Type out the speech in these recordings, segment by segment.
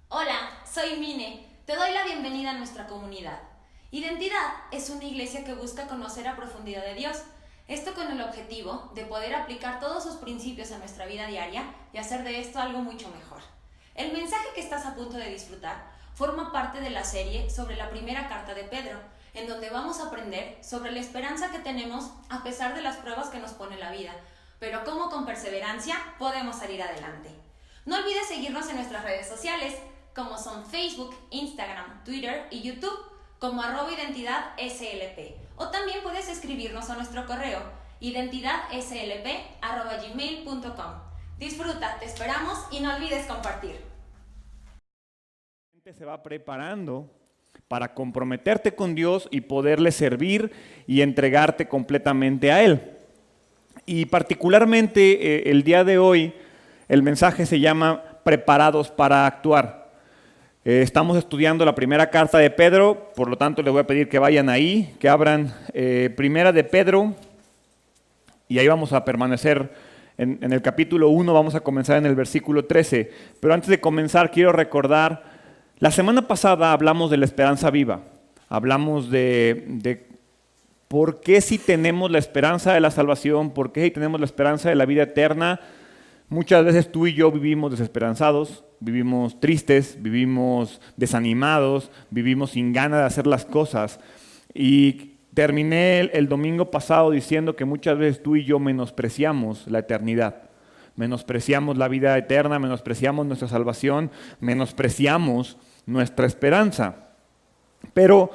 Hola, soy Mine. Te doy la bienvenida a nuestra comunidad. Identidad es una iglesia que busca conocer a profundidad de Dios. Esto con el objetivo de poder aplicar todos sus principios a nuestra vida diaria y hacer de esto algo mucho mejor. El mensaje que estás a punto de disfrutar forma parte de la serie sobre la primera carta de Pedro, en donde vamos a aprender sobre la esperanza que tenemos a pesar de las pruebas que nos pone la vida, pero cómo con perseverancia podemos salir adelante. No olvides seguirnos en nuestras redes sociales, como son Facebook, Instagram, Twitter y YouTube, como @identidadslp. O también puedes escribirnos a nuestro correo, identidadslp@gmail.com. Disfruta, te esperamos y no olvides compartir. Se va preparando para comprometerte con Dios y poderle servir y entregarte completamente a Él. Y particularmente el día de hoy, el mensaje se llama Preparados para actuar. Estamos estudiando la primera carta de Pedro, por lo tanto les voy a pedir que vayan ahí, que abran primera de Pedro, y ahí vamos a permanecer en el capítulo 1, vamos a comenzar en el versículo 13. Pero antes de comenzar quiero recordar, la semana pasada hablamos de la esperanza viva, hablamos de por qué si tenemos la esperanza de la salvación, por qué si tenemos la esperanza de la vida eterna, muchas veces tú y yo vivimos desesperanzados, vivimos tristes, vivimos desanimados, vivimos sin ganas de hacer las cosas. Y terminé el domingo pasado diciendo que muchas veces tú y yo menospreciamos la eternidad, menospreciamos la vida eterna, menospreciamos nuestra salvación, menospreciamos nuestra esperanza. Pero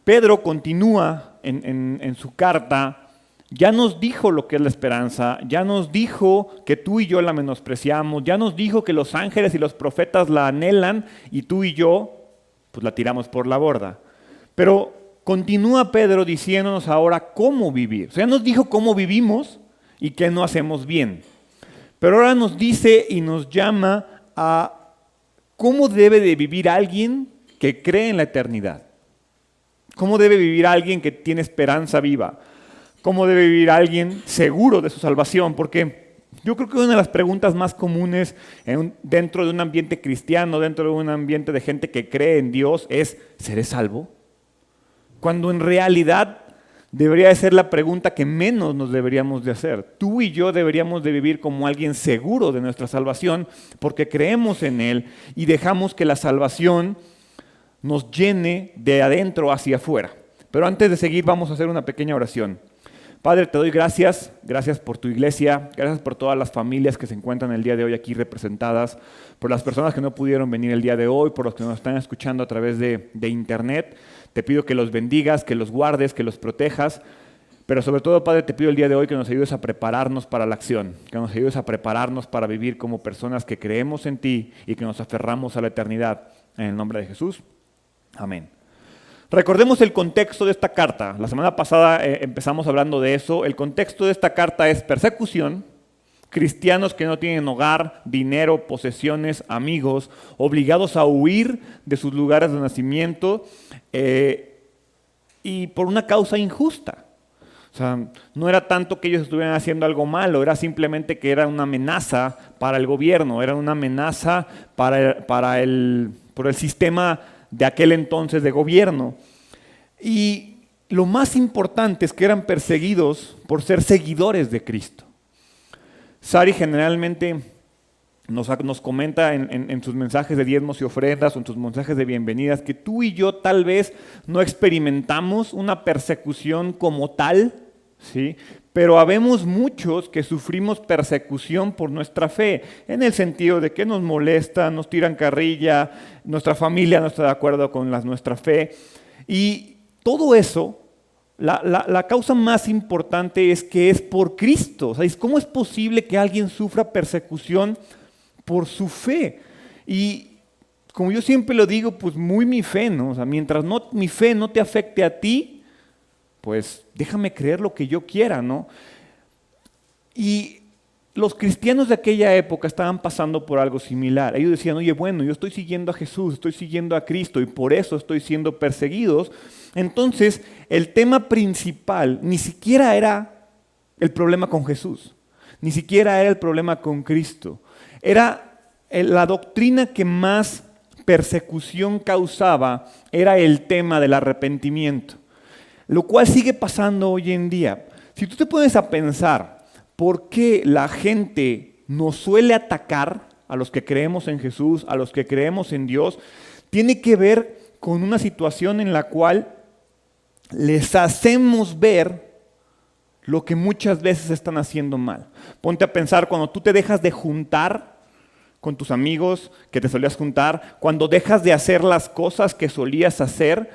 Pedro continúa en su carta. Ya nos dijo lo que es la esperanza, ya nos dijo que tú y yo la menospreciamos, ya nos dijo que los ángeles y los profetas la anhelan y tú y yo pues la tiramos por la borda. Pero continúa Pedro diciéndonos ahora cómo vivir. O sea, ya nos dijo cómo vivimos y qué no hacemos bien. Pero ahora nos dice y nos llama a cómo debe de vivir alguien que cree en la eternidad. ¿Cómo debe vivir alguien que tiene esperanza viva? ¿Cómo debe vivir alguien seguro de su salvación? Porque yo creo que una de las preguntas más comunes dentro de un ambiente cristiano, dentro de un ambiente de gente que cree en Dios es, ¿seré salvo? Cuando en realidad debería de ser la pregunta que menos nos deberíamos de hacer. Tú y yo deberíamos de vivir como alguien seguro de nuestra salvación porque creemos en Él y dejamos que la salvación nos llene de adentro hacia afuera. Pero antes de seguir vamos a hacer una pequeña oración. Padre, te doy gracias por tu iglesia, gracias por todas las familias que se encuentran el día de hoy aquí representadas, por las personas que no pudieron venir el día de hoy, por los que nos están escuchando a través de internet. Te pido que los bendigas, que los guardes, que los protejas, pero sobre todo, Padre, te pido el día de hoy que nos ayudes a prepararnos para la acción, que nos ayudes a prepararnos para vivir como personas que creemos en ti y que nos aferramos a la eternidad. En el nombre de Jesús, amén. Recordemos el contexto de esta carta. La semana pasada empezamos hablando de eso. El contexto de esta carta es persecución, cristianos que no tienen hogar, dinero, posesiones, amigos, obligados a huir de sus lugares de nacimiento y por una causa injusta. O sea, no era tanto que ellos estuvieran haciendo algo malo, era simplemente que era una amenaza para el gobierno, era una amenaza por el sistema de aquel entonces de gobierno. Y lo más importante es que eran perseguidos por ser seguidores de Cristo. Sari generalmente nos comenta en sus mensajes de diezmos y ofrendas o en sus mensajes de bienvenidas que tú y yo tal vez no experimentamos una persecución como tal, ¿sí? Pero habemos muchos que sufrimos persecución por nuestra fe, en el sentido de que nos molesta, nos tiran carrilla, nuestra familia no está de acuerdo con nuestra fe. Y todo eso, la causa más importante es que es por Cristo. O sea, ¿cómo es posible que alguien sufra persecución por su fe? Y como yo siempre lo digo, pues muy mi fe, ¿no? O sea, mientras mi fe no te afecte a ti, pues déjame creer lo que yo quiera, ¿no? Y los cristianos de aquella época estaban pasando por algo similar. Ellos decían, oye, bueno, yo estoy siguiendo a Jesús, estoy siguiendo a Cristo y por eso estoy siendo perseguidos. Entonces, el tema principal ni siquiera era el problema con Jesús, ni siquiera era el problema con Cristo. Era la doctrina que más persecución causaba era el tema del arrepentimiento, lo cual sigue pasando hoy en día. Si tú te pones a pensar por qué la gente nos suele atacar, a los que creemos en Jesús, a los que creemos en Dios, tiene que ver con una situación en la cual les hacemos ver lo que muchas veces están haciendo mal. Ponte a pensar cuando tú te dejas de juntar con tus amigos que te solías juntar, cuando dejas de hacer las cosas que solías hacer,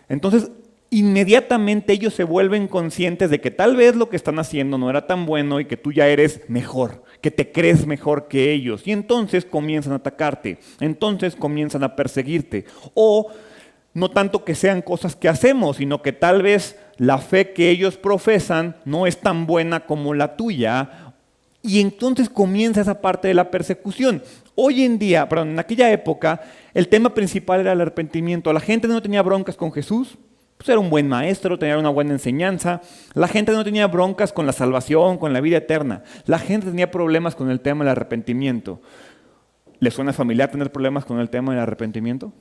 entonces inmediatamente ellos se vuelven conscientes de que tal vez lo que están haciendo no era tan bueno y que tú ya eres mejor, que te crees mejor que ellos. Y entonces comienzan a atacarte, entonces comienzan a perseguirte. O no tanto que sean cosas que hacemos, sino que tal vez la fe que ellos profesan no es tan buena como la tuya. Y entonces comienza esa parte de la persecución. Hoy en día, perdón, en aquella época, el tema principal era el arrepentimiento. La gente no tenía broncas con Jesús. Pues era un buen maestro, tenía una buena enseñanza. La gente no tenía broncas con la salvación, con la vida eterna. La gente tenía problemas con el tema del arrepentimiento. ¿Les suena familiar tener problemas con el tema del arrepentimiento?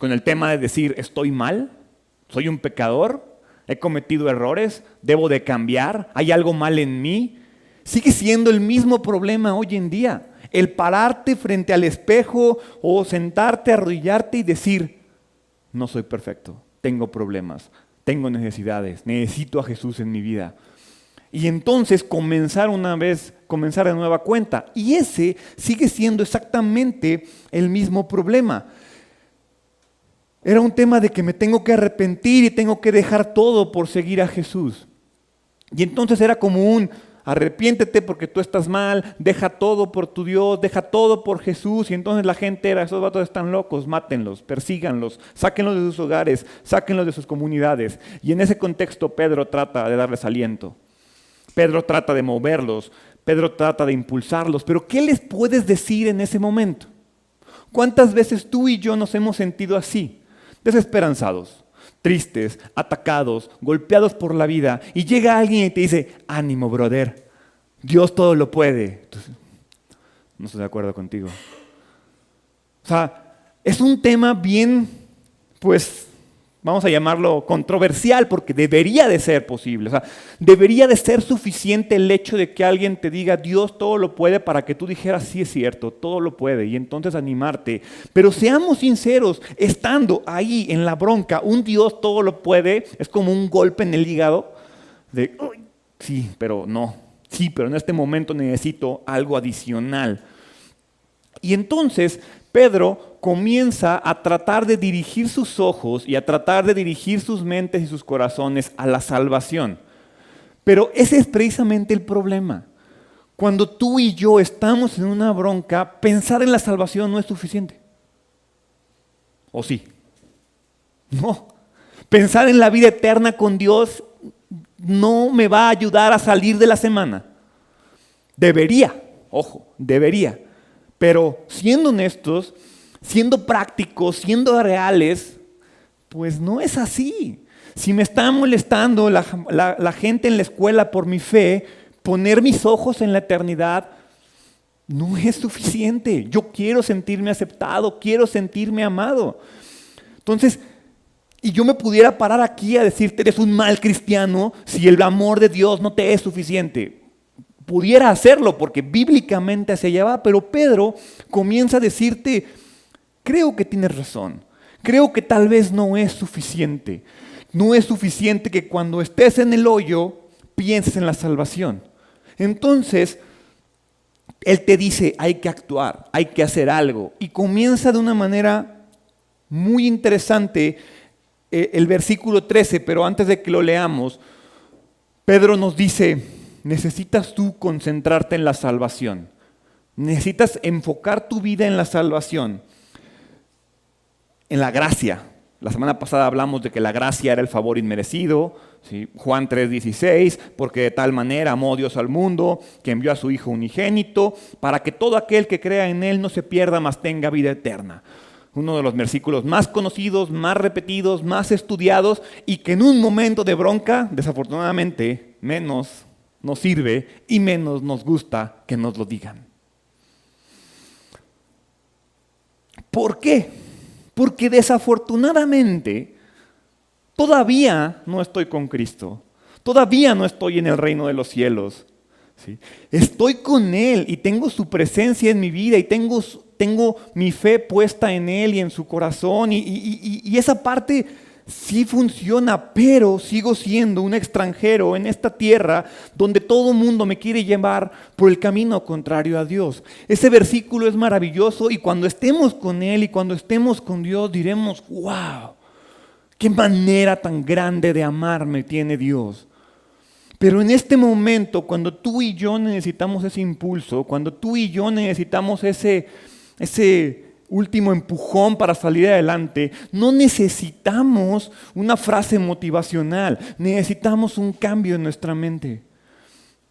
Con el tema de decir, estoy mal, soy un pecador, he cometido errores, debo de cambiar, hay algo mal en mí. Sigue siendo el mismo problema hoy en día. El pararte frente al espejo o sentarte, arrodillarte y decir, no soy perfecto. Tengo problemas, tengo necesidades, necesito a Jesús en mi vida. Y entonces comenzar de nueva cuenta. Y ese sigue siendo exactamente el mismo problema. Era un tema de que me tengo que arrepentir y tengo que dejar todo por seguir a Jesús. Y entonces era como un arrepiéntete porque tú estás mal, deja todo por tu Dios, deja todo por Jesús. Y entonces la gente era, esos vatos están locos, mátenlos, persíganlos, sáquenlos de sus hogares, sáquenlos de sus comunidades. Y en ese contexto Pedro trata de darles aliento. Pedro trata de moverlos, Pedro trata de impulsarlos. Pero ¿qué les puedes decir en ese momento? ¿Cuántas veces tú y yo nos hemos sentido así? Desesperanzados, tristes, atacados, golpeados por la vida, y llega alguien y te dice, ánimo, brother, Dios todo lo puede. Entonces, no estoy de acuerdo contigo. O sea, es un tema bien, pues, vamos a llamarlo controversial, porque debería de ser posible. O sea, debería de ser suficiente el hecho de que alguien te diga, Dios todo lo puede, para que tú dijeras, sí es cierto, todo lo puede, y entonces animarte. Pero seamos sinceros, estando ahí en la bronca, un Dios todo lo puede, es como un golpe en el hígado, de, sí, pero no, sí, pero en este momento necesito algo adicional. Y entonces Pedro comienza a tratar de dirigir sus ojos y a tratar de dirigir sus mentes y sus corazones a la salvación. Pero ese es precisamente el problema. Cuando tú y yo estamos en una bronca, pensar en la salvación no es suficiente. ¿O sí? No. Pensar en la vida eterna con Dios no me va a ayudar a salir de la semana. Debería, ojo, debería. Pero siendo honestos, siendo prácticos, siendo reales, pues no es así. Si me está molestando la gente en la escuela por mi fe, poner mis ojos en la eternidad no es suficiente. Yo quiero sentirme aceptado, quiero sentirme amado. Entonces, y yo me pudiera parar aquí a decirte, eres un mal cristiano si el amor de Dios no te es suficiente. Pudiera hacerlo porque bíblicamente hacia allá va, pero Pedro comienza a decirte, creo que tienes razón, creo que tal vez no es suficiente. No es suficiente que cuando estés en el hoyo pienses en la salvación. Entonces, él te dice, hay que actuar, hay que hacer algo. Y comienza de una manera muy interesante el versículo 13, pero antes de que lo leamos, Pedro nos dice, necesitas tú concentrarte en la salvación. Necesitas enfocar tu vida en la salvación, en la gracia. La semana pasada hablamos de que la gracia era el favor inmerecido, ¿sí? Juan 3:16, porque de tal manera amó Dios al mundo, que envió a su Hijo unigénito, para que todo aquel que crea en Él no se pierda, mas tenga vida eterna. Uno de los versículos más conocidos, más repetidos, más estudiados, y que en un momento de bronca, desafortunadamente, menos nos sirve y menos nos gusta que nos lo digan. ¿Por qué? Porque desafortunadamente todavía no estoy con Cristo. Todavía no estoy en el reino de los cielos. ¿Sí? Estoy con Él y tengo su presencia en mi vida y tengo mi fe puesta en Él y en su corazón. Y esa parte sí funciona, pero sigo siendo un extranjero en esta tierra donde todo el mundo me quiere llevar por el camino contrario a Dios. Ese versículo es maravilloso y cuando estemos con Él y cuando estemos con Dios diremos, wow, qué manera tan grande de amarme tiene Dios. Pero en este momento, cuando tú y yo necesitamos ese impulso, cuando tú y yo necesitamos ese último empujón para salir adelante, no necesitamos una frase motivacional, necesitamos un cambio en nuestra mente.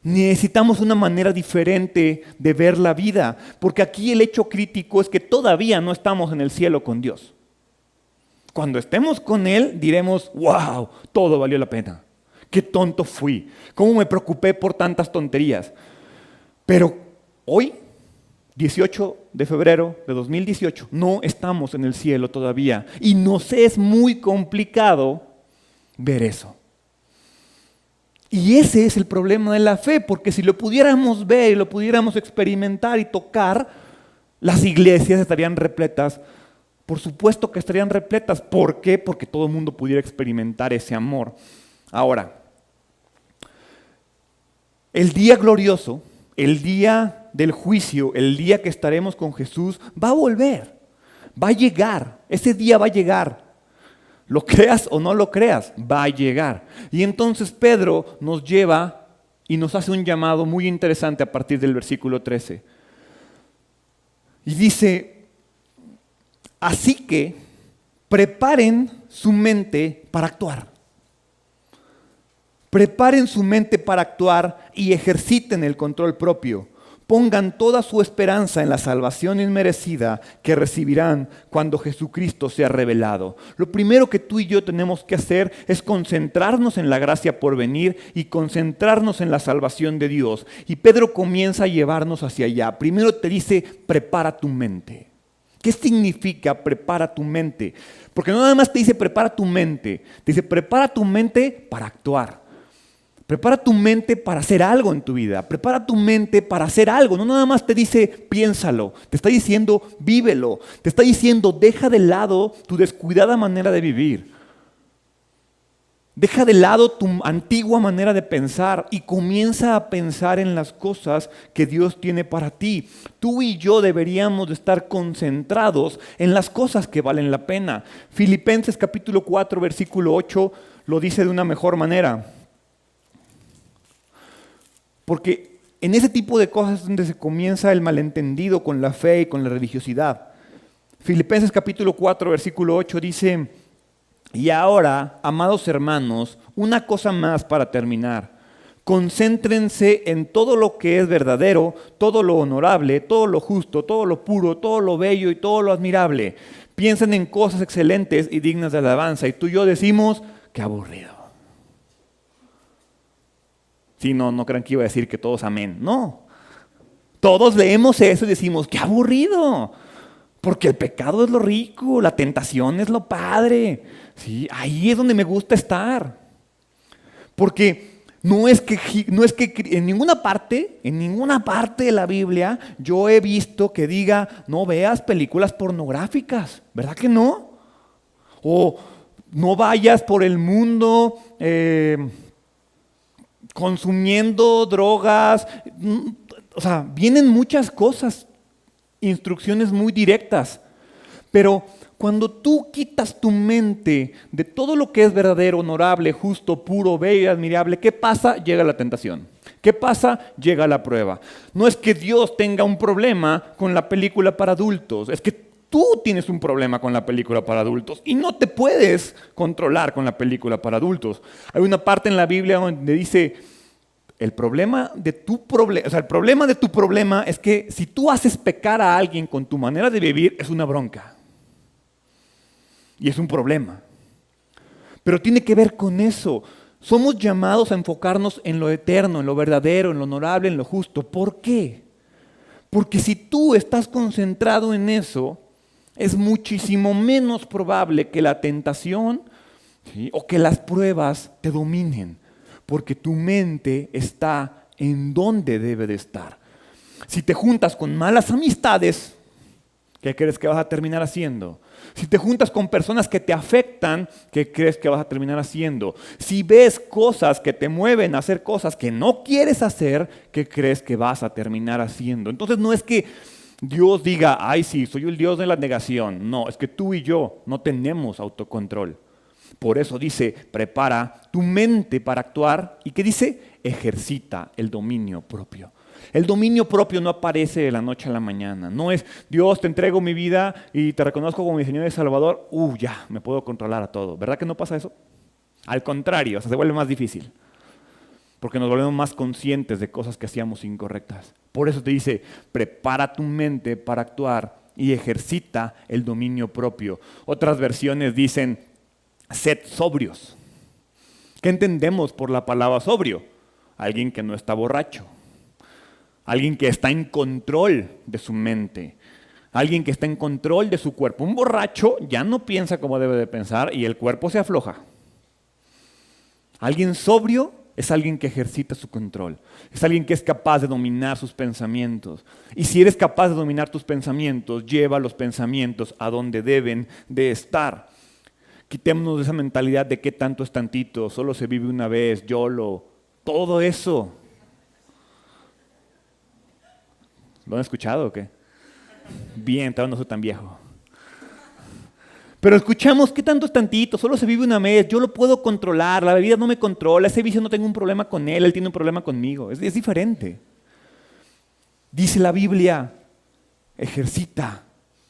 Necesitamos una manera diferente de ver la vida, porque aquí el hecho crítico es que todavía no estamos en el cielo con Dios. Cuando estemos con Él diremos, wow, todo valió la pena. Qué tonto fui, cómo me preocupé por tantas tonterías. Pero hoy, 18 de febrero de 2018, no estamos en el cielo todavía y nos es muy complicado ver eso. Y ese es el problema de la fe, porque si lo pudiéramos ver y lo pudiéramos experimentar y tocar, las iglesias estarían repletas. Por supuesto que estarían repletas. ¿Por qué? Porque todo el mundo pudiera experimentar ese amor. Ahora, el día glorioso, el día del juicio, el día que estaremos con Jesús, va a volver, va a llegar, ese día va a llegar. Lo creas o no lo creas, va a llegar. Y entonces Pedro nos lleva y nos hace un llamado muy interesante a partir del versículo 13. Y dice, así que preparen su mente para actuar. Preparen su mente para actuar y ejerciten el control propio. Pongan toda su esperanza en la salvación inmerecida que recibirán cuando Jesucristo sea revelado. Lo primero que tú y yo tenemos que hacer es concentrarnos en la gracia por venir y concentrarnos en la salvación de Dios. Y Pedro comienza a llevarnos hacia allá. Primero te dice, prepara tu mente. ¿Qué significa prepara tu mente? Porque no nada más te dice prepara tu mente, te dice prepara tu mente para actuar. Prepara tu mente para hacer algo en tu vida. Prepara tu mente para hacer algo. No nada más te dice piénsalo. Te está diciendo vívelo. Te está diciendo deja de lado tu descuidada manera de vivir. Deja de lado tu antigua manera de pensar y comienza a pensar en las cosas que Dios tiene para ti. Tú y yo deberíamos de estar concentrados en las cosas que valen la pena. Filipenses capítulo 4 versículo 8 lo dice de una mejor manera. Porque en ese tipo de cosas es donde se comienza el malentendido con la fe y con la religiosidad. Filipenses capítulo 4, versículo 8 dice, y ahora, amados hermanos, una cosa más para terminar. Concéntrense en todo lo que es verdadero, todo lo honorable, todo lo justo, todo lo puro, todo lo bello y todo lo admirable. Piensen en cosas excelentes y dignas de alabanza. Y tú y yo decimos, qué aburrido. Sí, no crean que iba a decir que todos amén. No. Todos leemos eso y decimos, qué aburrido. Porque el pecado es lo rico, la tentación es lo padre. Sí, ahí es donde me gusta estar. Porque no es que en ninguna parte de la Biblia yo he visto que diga, no veas películas pornográficas. ¿Verdad que no? O no vayas por el mundo consumiendo drogas, o sea, vienen muchas cosas, instrucciones muy directas, pero cuando tú quitas tu mente de todo lo que es verdadero, honorable, justo, puro, bello, admirable, ¿qué pasa? Llega la tentación. ¿Qué pasa? Llega la prueba. No es que Dios tenga un problema con la película para adultos, es que tú tienes un problema con la película para adultos y no te puedes controlar con la película para adultos. Hay una parte en la Biblia donde dice, el problema de tu problema es que si tú haces pecar a alguien con tu manera de vivir, es una bronca. Y es un problema. Pero tiene que ver con eso. Somos llamados a enfocarnos en lo eterno, en lo verdadero, en lo honorable, en lo justo. ¿Por qué? Porque si tú estás concentrado en eso, es muchísimo menos probable que la tentación, ¿sí?, o que las pruebas te dominen, porque tu mente está en donde debe de estar. Si te juntas con malas amistades, ¿qué crees que vas a terminar haciendo? Si te juntas con personas que te afectan, ¿qué crees que vas a terminar haciendo? Si ves cosas que te mueven a hacer cosas que no quieres hacer, ¿qué crees que vas a terminar haciendo? Entonces no es que Dios diga, ay sí, soy el Dios de la negación. No, es que tú y yo no tenemos autocontrol. Por eso dice, prepara tu mente para actuar. ¿Y qué dice? Ejercita el dominio propio. El dominio propio no aparece de la noche a la mañana. No es, Dios, te entrego mi vida y te reconozco como mi Señor y Salvador. Ya, me puedo controlar a todo. ¿Verdad que no pasa eso? Al contrario, se vuelve más difícil. Porque nos volvemos más conscientes de cosas que hacíamos incorrectas. Por eso te dice, prepara tu mente para actuar y ejercita el dominio propio. Otras versiones dicen, sed sobrios. ¿Qué entendemos por la palabra sobrio? Alguien que no está borracho. Alguien que está en control de su mente. Alguien que está en control de su cuerpo. Un borracho ya no piensa como debe de pensar y el cuerpo se afloja. Alguien sobrio es alguien que ejercita su control. Es alguien que es capaz de dominar sus pensamientos. Y si eres capaz de dominar tus pensamientos, lleva los pensamientos a donde deben de estar. Quitémonos de esa mentalidad de qué tanto es tantito, solo se vive una vez, YOLO, todo eso. ¿Lo han escuchado o qué? Bien, todavía no soy tan viejo. Pero escuchamos, ¿qué tanto es tantito? Solo se vive una vez, yo lo puedo controlar, la bebida no me controla, ese vicio no tengo un problema con él tiene un problema conmigo. Es diferente. Dice la Biblia, ejercita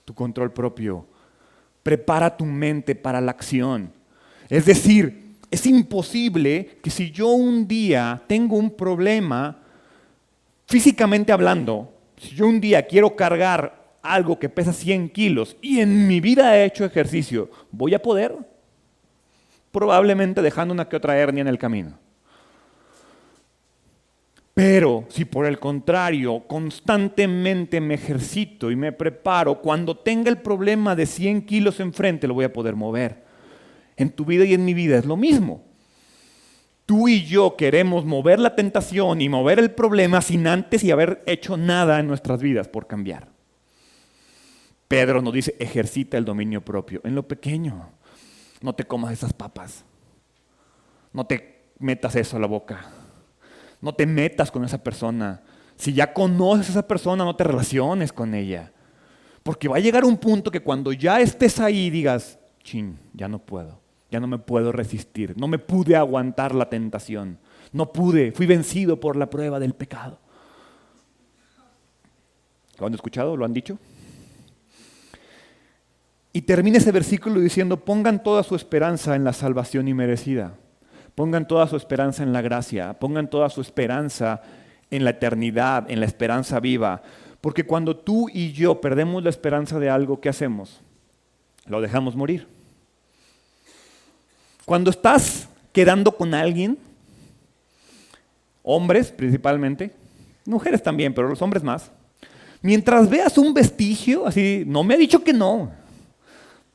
tu control propio, prepara tu mente para la acción. Es decir, es imposible que si yo un día tengo un problema, físicamente hablando, si yo un día quiero cargar algo que pesa 100 kilos y en mi vida he hecho ejercicio, ¿voy a poder? Probablemente dejando una que otra hernia en el camino. Pero si por el contrario constantemente me ejercito y me preparo, cuando tenga el problema de 100 kilos enfrente lo voy a poder mover. En tu vida y en mi vida es lo mismo. Tú y yo queremos mover la tentación y mover el problema sin antes y haber hecho nada en nuestras vidas por cambiar. Pedro nos dice, ejercita el dominio propio en lo pequeño. No te comas esas papas. No te metas eso a la boca. No te metas con esa persona. Si ya conoces a esa persona, no te relaciones con ella. Porque va a llegar un punto que cuando ya estés ahí digas, chin, ya no puedo. Ya no me puedo resistir, no me pude aguantar la tentación, no pude, fui vencido por la prueba del pecado. ¿Lo han escuchado? ¿Lo han dicho? Y termina ese versículo diciendo, pongan toda su esperanza en la salvación inmerecida, pongan toda su esperanza en la gracia, pongan toda su esperanza en la eternidad, en la esperanza viva, porque cuando tú y yo perdemos la esperanza de algo, ¿qué hacemos? Lo dejamos morir. Cuando estás quedando con alguien, hombres principalmente, mujeres también, pero los hombres más, mientras veas un vestigio, así, no me ha dicho que no,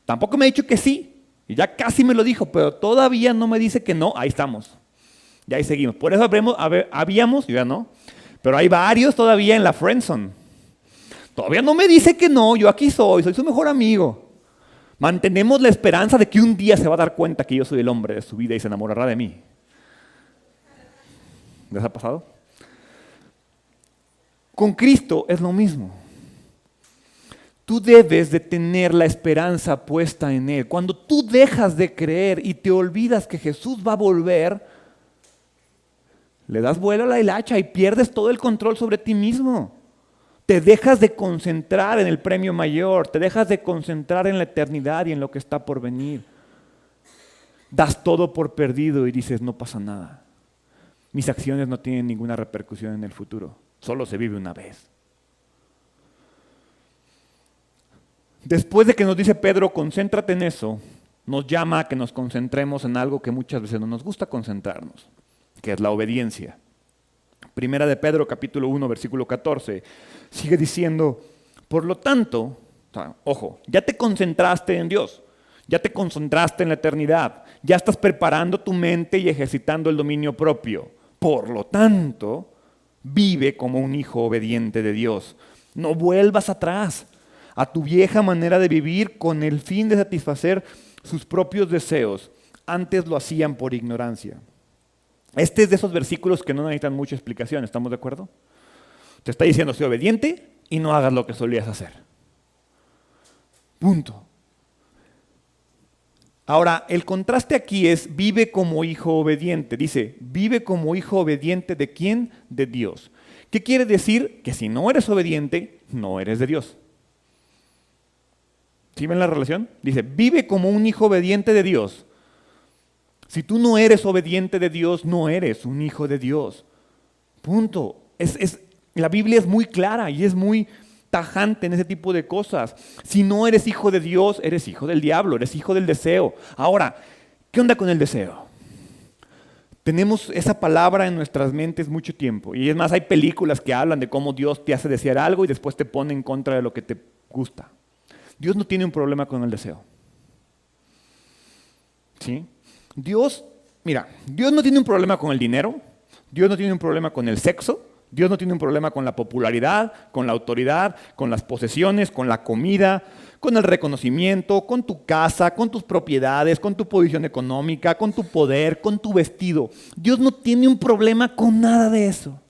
tampoco me ha dicho que sí, y ya casi me lo dijo, pero todavía no me dice que no, ahí estamos, ya ahí seguimos. Por eso habíamos, yo ya no, pero hay varios todavía en la friendzone. Todavía no me dice que no, yo aquí soy su mejor amigo. Mantenemos la esperanza de que un día se va a dar cuenta que yo soy el hombre de su vida y se enamorará de mí. ¿Les ha pasado? Con Cristo es lo mismo. Tú debes de tener la esperanza puesta en Él. Cuando tú dejas de creer y te olvidas que Jesús va a volver, le das vuelo a la hilacha y pierdes todo el control sobre ti mismo. Te dejas de concentrar en el premio mayor, te dejas de concentrar en la eternidad y en lo que está por venir. Das todo por perdido y dices, no pasa nada. Mis acciones no tienen ninguna repercusión en el futuro, solo se vive una vez. Después de que nos dice Pedro, concéntrate en eso, nos llama a que nos concentremos en algo que muchas veces no nos gusta concentrarnos, que es la obediencia. Primera de Pedro, capítulo 1, versículo 14, sigue diciendo, por lo tanto, O sea, ojo, ya te concentraste en Dios, ya te concentraste en la eternidad, ya estás preparando tu mente y ejercitando el dominio propio. Por lo tanto, vive como un hijo obediente de Dios. No vuelvas atrás a tu vieja manera de vivir con el fin de satisfacer sus propios deseos. Antes lo hacían por ignorancia. Este es de esos versículos que no necesitan mucha explicación, ¿estamos de acuerdo? Te está diciendo, sé obediente y no hagas lo que solías hacer. Punto. Ahora, el contraste aquí es, vive como hijo obediente. Dice, vive como hijo obediente ¿de quién? De Dios. ¿Qué quiere decir? Que si no eres obediente, no eres de Dios. ¿Sí ven la relación? Dice, vive como un hijo obediente de Dios. Si tú no eres obediente de Dios, no eres un hijo de Dios. Punto. La Biblia es muy clara y es muy tajante en ese tipo de cosas. Si no eres hijo de Dios, eres hijo del diablo, eres hijo del deseo. Ahora, ¿qué onda con el deseo? Tenemos esa palabra en nuestras mentes mucho tiempo. Y es más, hay películas que hablan de cómo Dios te hace desear algo y después te pone en contra de lo que te gusta. Dios no tiene un problema con el deseo. ¿Sí? Dios no tiene un problema con el dinero, Dios no tiene un problema con el sexo, Dios no tiene un problema con la popularidad, con la autoridad, con las posesiones, con la comida, con el reconocimiento, con tu casa, con tus propiedades, con tu posición económica, con tu poder, con tu vestido. Dios no tiene un problema con nada de eso.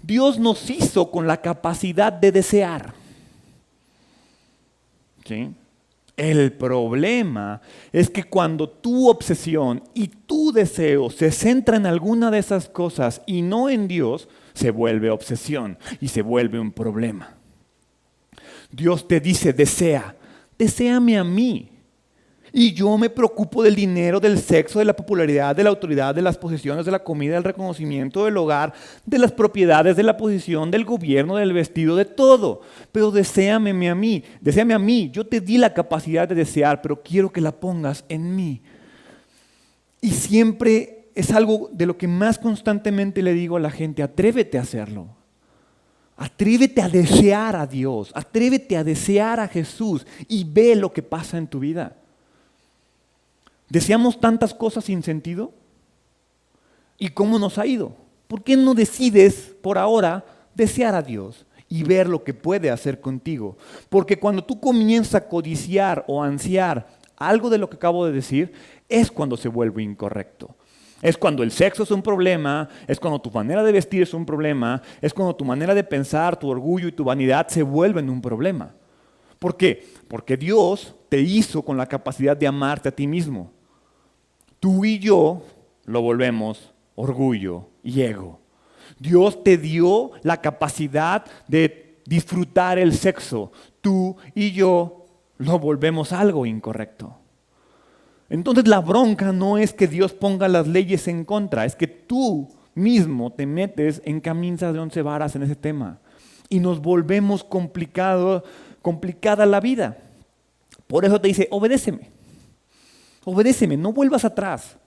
Dios nos hizo con la capacidad de desear. ¿Sí? El problema es que cuando tu obsesión y tu deseo se centra en alguna de esas cosas y no en Dios, se vuelve obsesión y se vuelve un problema. Dios te dice, deséame a mí. Y yo me preocupo del dinero, del sexo, de la popularidad, de la autoridad, de las posesiones, de la comida, del reconocimiento, del hogar, de las propiedades, de la posición, del gobierno, del vestido, de todo. Pero deséame a mí. Yo te di la capacidad de desear, pero quiero que la pongas en mí. Y siempre es algo de lo que más constantemente le digo a la gente, atrévete a hacerlo. Atrévete a desear a Dios, atrévete a desear a Jesús y ve lo que pasa en tu vida. ¿Deseamos tantas cosas sin sentido? ¿Y cómo nos ha ido? ¿Por qué no decides por ahora desear a Dios y ver lo que puede hacer contigo? Porque cuando tú comienzas a codiciar o ansiar algo de lo que acabo de decir, es cuando se vuelve incorrecto. Es cuando el sexo es un problema, es cuando tu manera de vestir es un problema, es cuando tu manera de pensar, tu orgullo y tu vanidad se vuelven un problema. ¿Por qué? Porque Dios te hizo con la capacidad de amarte a ti mismo. Tú y yo lo volvemos orgullo y ego. Dios te dio la capacidad de disfrutar el sexo. Tú y yo lo volvemos algo incorrecto. Entonces la bronca no es que Dios ponga las leyes en contra, es que tú mismo te metes en camisas de 11 varas en ese tema. Y nos volvemos complicada la vida. Por eso te dice, obedéceme, no vuelvas atrás.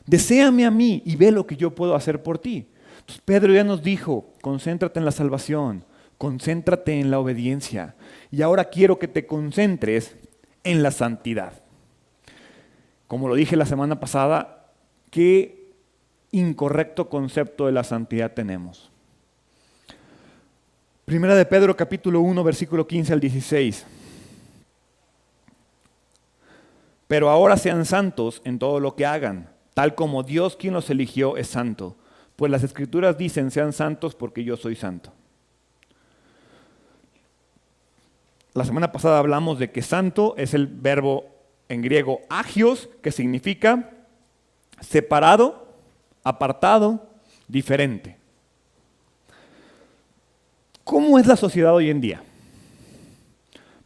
Deséame a mí y ve lo que yo puedo hacer por ti. Entonces Pedro ya nos dijo, concéntrate en la salvación, concéntrate en la obediencia. Y ahora quiero que te concentres en la santidad. Como lo dije la semana pasada, qué incorrecto concepto de la santidad tenemos. Primera de Pedro capítulo 1, versículo 15 al 16. Pero ahora sean santos en todo lo que hagan, tal como Dios quien los eligió es santo. Pues las Escrituras dicen, sean santos porque yo soy santo. La semana pasada hablamos de que santo es el verbo en griego agios, que significa separado, apartado, diferente. ¿Cómo es la sociedad hoy en día?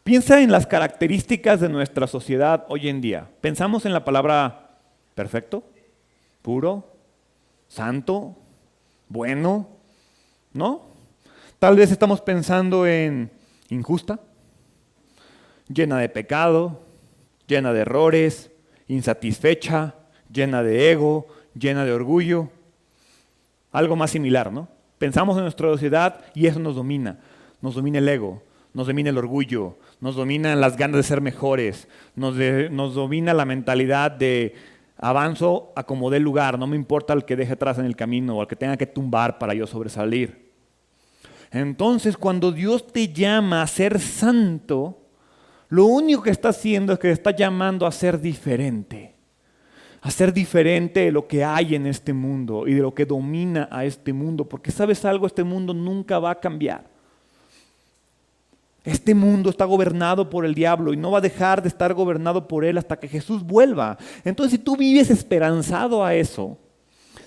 Piensa en las características de nuestra sociedad hoy en día. ¿Pensamos en la palabra perfecto, puro, santo, bueno? ¿No? Tal vez estamos pensando en injusta, llena de pecado, llena de errores, insatisfecha, llena de ego, llena de orgullo. Algo más similar, ¿no? Pensamos en nuestra sociedad y eso nos domina el ego, nos domina el orgullo, nos dominan las ganas de ser mejores, nos domina la mentalidad de avanzo a como dé lugar, no me importa el que deje atrás en el camino o al que tenga que tumbar para yo sobresalir. Entonces, cuando Dios te llama a ser santo, lo único que está haciendo es que te está llamando a ser diferente de lo que hay en este mundo y de lo que domina a este mundo, porque ¿sabes algo? Este mundo nunca va a cambiar. Este mundo está gobernado por el diablo y no va a dejar de estar gobernado por él hasta que Jesús vuelva. Entonces, si tú vives esperanzado a eso,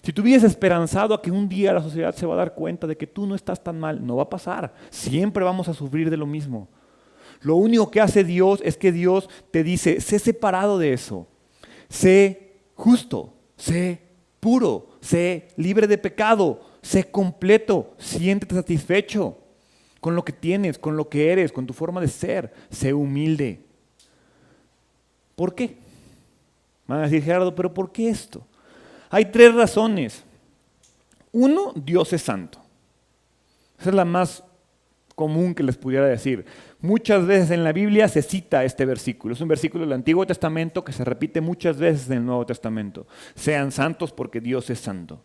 si tú vives esperanzado a que un día la sociedad se va a dar cuenta de que tú no estás tan mal, no va a pasar. Siempre vamos a sufrir de lo mismo. Lo único que hace Dios es que Dios te dice, sé separado de eso. Sé justo, sé puro, sé libre de pecado, sé completo, siéntete satisfecho con lo que tienes, con lo que eres, con tu forma de ser. Sé humilde. ¿Por qué? Van a decir, Gerardo, ¿pero por qué esto? Hay 3 razones. 1, Dios es santo. Esa es la más común que les pudiera decir. Muchas veces en la Biblia se cita este versículo. Es un versículo del Antiguo Testamento que se repite muchas veces en el Nuevo Testamento. Sean santos porque Dios es santo.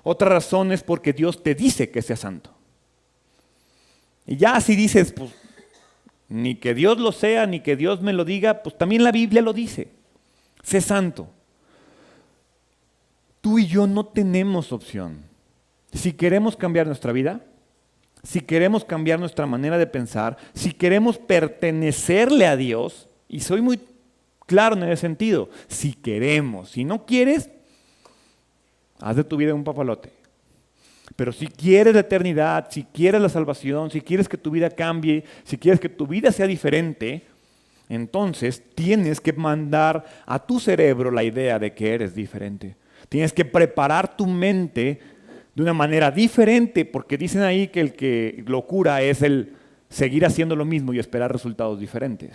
Otra razón es porque Dios te dice que seas santo. Y ya si dices, pues, ni que Dios lo sea, ni que Dios me lo diga, pues también la Biblia lo dice. Sé santo. Tú y yo no tenemos opción. Si queremos cambiar nuestra vida, si queremos cambiar nuestra manera de pensar, si queremos pertenecerle a Dios, y soy muy claro en ese sentido, si queremos, si no quieres, haz de tu vida un papalote. Pero si quieres la eternidad, si quieres la salvación, si quieres que tu vida cambie, si quieres que tu vida sea diferente, entonces tienes que mandar a tu cerebro la idea de que eres diferente. Tienes que preparar tu mente de una manera diferente, porque dicen ahí que el que lo cura es el seguir haciendo lo mismo y esperar resultados diferentes.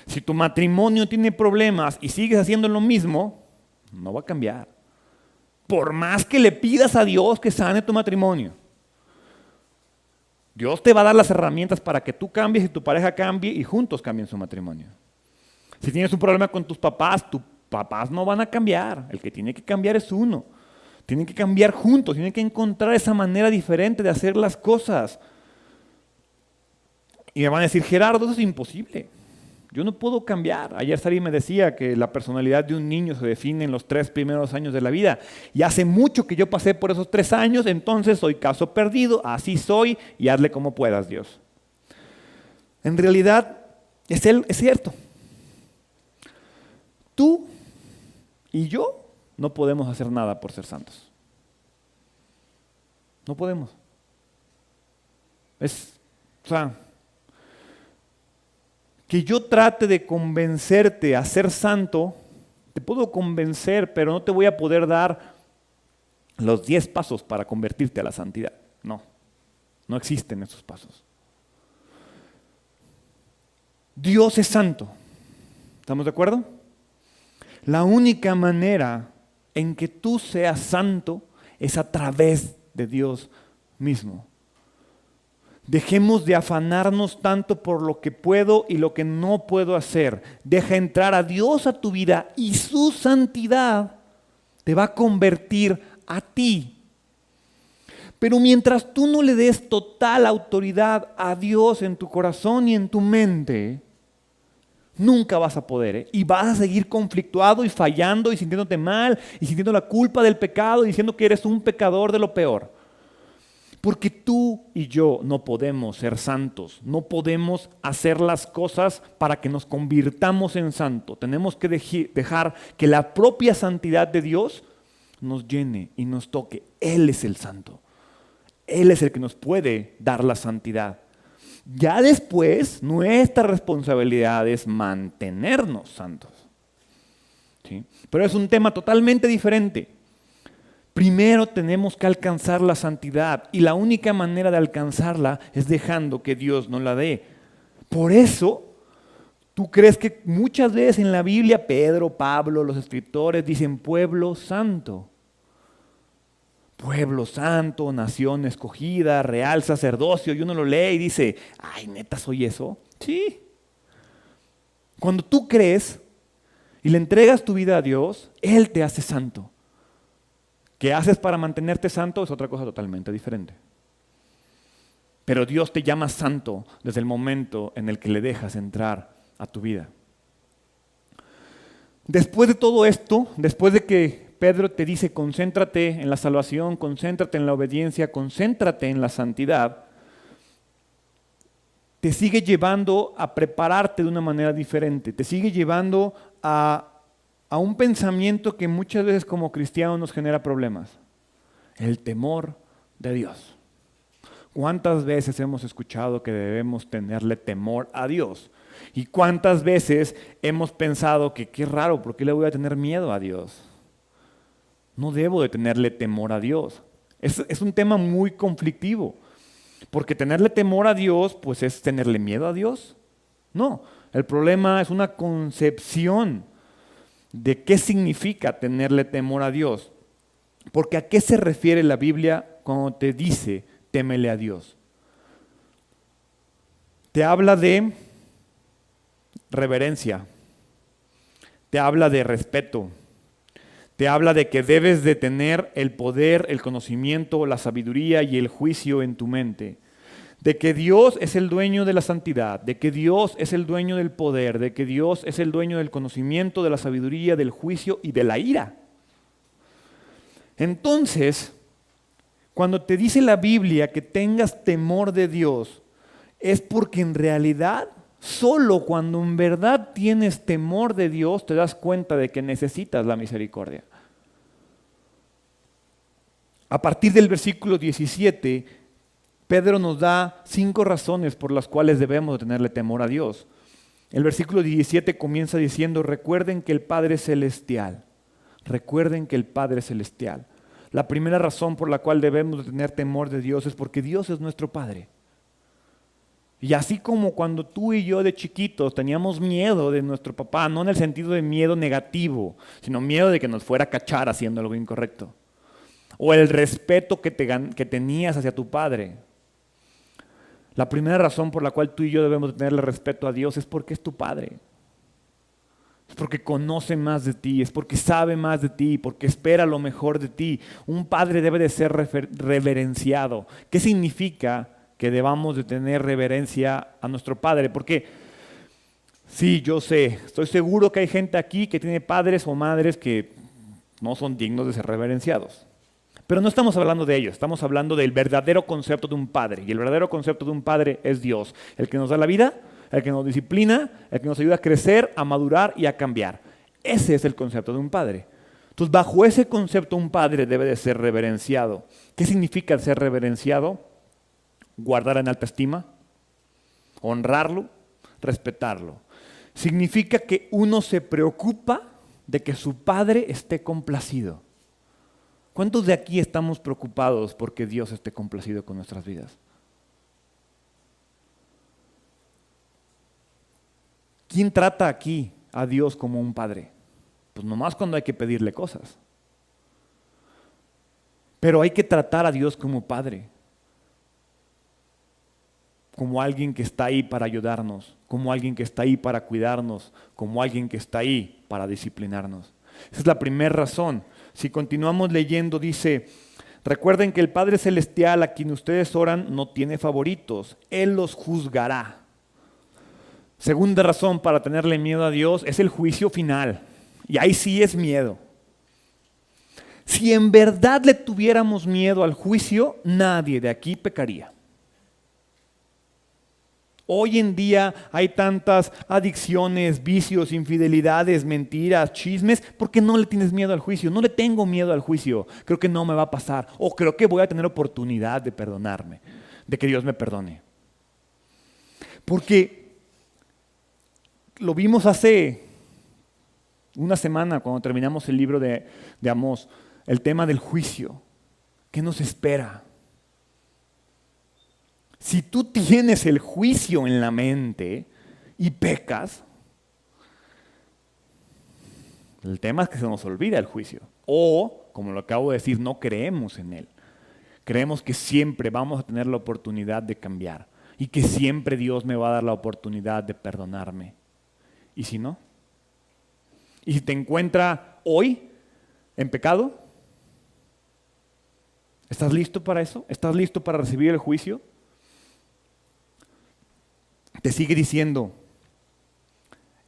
Si tu matrimonio tiene problemas y sigues haciendo lo mismo, no va a cambiar. Por más que le pidas a Dios que sane tu matrimonio, Dios te va a dar las herramientas para que tú cambies y tu pareja cambie y juntos cambien su matrimonio. Si tienes un problema con tus papás no van a cambiar. El que tiene que cambiar es uno. Tienen que cambiar juntos, tienen que encontrar esa manera diferente de hacer las cosas. Y me van a decir, Gerardo, eso es imposible. Yo no puedo cambiar. Ayer Sari me decía que la personalidad de un niño se define en los 3 primeros años de la vida. Y hace mucho que yo pasé por esos 3 años, entonces soy caso perdido, así soy y hazle como puedas, Dios. En realidad, es cierto. Tú y yo no podemos hacer nada por ser santos. No podemos. Que yo trate de convencerte a ser santo, te puedo convencer, pero no te voy a poder dar los 10 pasos para convertirte a la santidad. No existen esos pasos. Dios es santo. ¿Estamos de acuerdo? La única manera en que tú seas santo es a través de Dios mismo. Dejemos de afanarnos tanto por lo que puedo y lo que no puedo hacer. Deja entrar a Dios a tu vida y su santidad te va a convertir a ti. Pero mientras tú no le des total autoridad a Dios en tu corazón y en tu mente, nunca vas a poder, y vas a seguir conflictuado y fallando y sintiéndote mal y sintiendo la culpa del pecado y diciendo que eres un pecador de lo peor. Porque tú y yo no podemos ser santos, no podemos hacer las cosas para que nos convirtamos en santos. Tenemos que dejar que la propia santidad de Dios nos llene y nos toque. Él es el santo. Él es el que nos puede dar la santidad. Ya después, nuestra responsabilidad es mantenernos santos. ¿Sí? Pero es un tema totalmente diferente. Primero tenemos que alcanzar la santidad y la única manera de alcanzarla es dejando que Dios nos la dé. Por eso, tú crees que muchas veces en la Biblia, Pedro, Pablo, los escritores dicen pueblo santo. pueblo santo, nación escogida, real sacerdocio, y uno lo lee y dice, ay, ¿neta soy eso? Sí. Cuando tú crees y le entregas tu vida a Dios, Él te hace santo. ¿Qué haces para mantenerte santo? Es otra cosa totalmente diferente. Pero Dios te llama santo desde el momento en el que le dejas entrar a tu vida. Después de todo esto, después de que Pedro te dice concéntrate en la salvación, concéntrate en la obediencia, concéntrate en la santidad, te sigue llevando a prepararte de una manera diferente, te sigue llevando a un pensamiento que muchas veces como cristianos nos genera problemas, el temor de Dios. ¿Cuántas veces hemos escuchado que debemos tenerle temor a Dios? ¿Y cuántas veces hemos pensado que qué raro, ¿por qué le voy a tener miedo a Dios? No debo de tenerle temor a Dios. Es un tema muy conflictivo, porque tenerle temor a Dios, pues es tenerle miedo a Dios. No, el problema es una concepción de qué significa tenerle temor a Dios. Porque ¿a qué se refiere la Biblia cuando te dice témele a Dios? Te habla de reverencia, te habla de respeto, te habla de que debes de tener el poder, el conocimiento, la sabiduría y el juicio en tu mente, de que Dios es el dueño de la santidad, de que Dios es el dueño del poder, de que Dios es el dueño del conocimiento, de la sabiduría, del juicio y de la ira. Entonces, cuando te dice la Biblia que tengas temor de Dios, es porque en realidad, solo cuando en verdad tienes temor de Dios, te das cuenta de que necesitas la misericordia. A partir del versículo 17, Pedro nos da 5 razones por las cuales debemos tenerle temor a Dios. El versículo 17 comienza diciendo, recuerden que el Padre Celestial, recuerden que el Padre Celestial. La primera razón por la cual debemos de tener temor de Dios es porque Dios es nuestro Padre. Y así como cuando tú y yo de chiquitos teníamos miedo de nuestro papá, no en el sentido de miedo negativo, sino miedo de que nos fuera a cachar haciendo algo incorrecto. O el respeto que tenías hacia tu padre. La primera razón por la cual tú y yo debemos de tenerle respeto a Dios es porque es tu Padre. Es porque conoce más de ti, es porque sabe más de ti, porque espera lo mejor de ti. Un padre debe de ser reverenciado. ¿Qué significa que debamos de tener reverencia a nuestro Padre? Porque sí, yo sé, estoy seguro que hay gente aquí que tiene padres o madres que no son dignos de ser reverenciados. Pero no estamos hablando de ellos, estamos hablando del verdadero concepto de un padre. Y el verdadero concepto de un padre es Dios, el que nos da la vida, el que nos disciplina, el que nos ayuda a crecer, a madurar y a cambiar. Ese es el concepto de un padre. Entonces, bajo ese concepto, un padre debe de ser reverenciado. ¿Qué significa ser reverenciado? Guardar en alta estima, honrarlo, respetarlo. Significa que uno se preocupa de que su padre esté complacido. ¿Cuántos de aquí estamos preocupados porque Dios esté complacido con nuestras vidas? ¿Quién trata aquí a Dios como un padre? Pues nomás cuando hay que pedirle cosas. Pero hay que tratar a Dios como padre. Como alguien que está ahí para ayudarnos, como alguien que está ahí para cuidarnos, como alguien que está ahí para disciplinarnos. Esa es la primera razón. Si continuamos leyendo, dice, recuerden que el Padre Celestial a quien ustedes oran no tiene favoritos, Él los juzgará. Segunda razón para tenerle miedo a Dios es el juicio final. Y ahí sí es miedo. Si en verdad le tuviéramos miedo al juicio, nadie de aquí pecaría. Hoy en día hay tantas adicciones, vicios, infidelidades, mentiras, chismes, porque no le tienes miedo al juicio. No le tengo miedo al juicio, creo que no me va a pasar, o creo que voy a tener oportunidad de perdonarme, de que Dios me perdone. Porque lo vimos hace una semana cuando terminamos el libro de Amós, el tema del juicio. ¿Qué nos espera? Si tú tienes el juicio en la mente y pecas, el tema es que se nos olvida el juicio. O, como lo acabo de decir, no creemos en él. Creemos que siempre vamos a tener la oportunidad de cambiar y que siempre Dios me va a dar la oportunidad de perdonarme. ¿Y si no? ¿Y si te encuentra hoy en pecado? ¿Estás listo para eso? ¿Estás listo para recibir el juicio? Te sigue diciendo,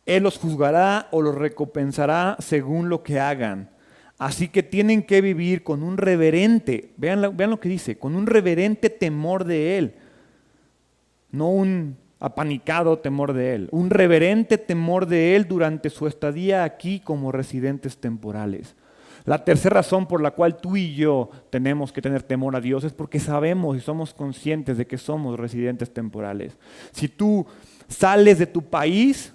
Él los juzgará o los recompensará según lo que hagan. Así que tienen que vivir con un reverente, vean lo que dice, con un reverente temor de Él. No un apanicado temor de Él, un reverente temor de Él durante su estadía aquí como residentes temporales. La tercera razón por la cual tú y yo tenemos que tener temor a Dios es porque sabemos y somos conscientes de que somos residentes temporales. Si tú sales de tu país,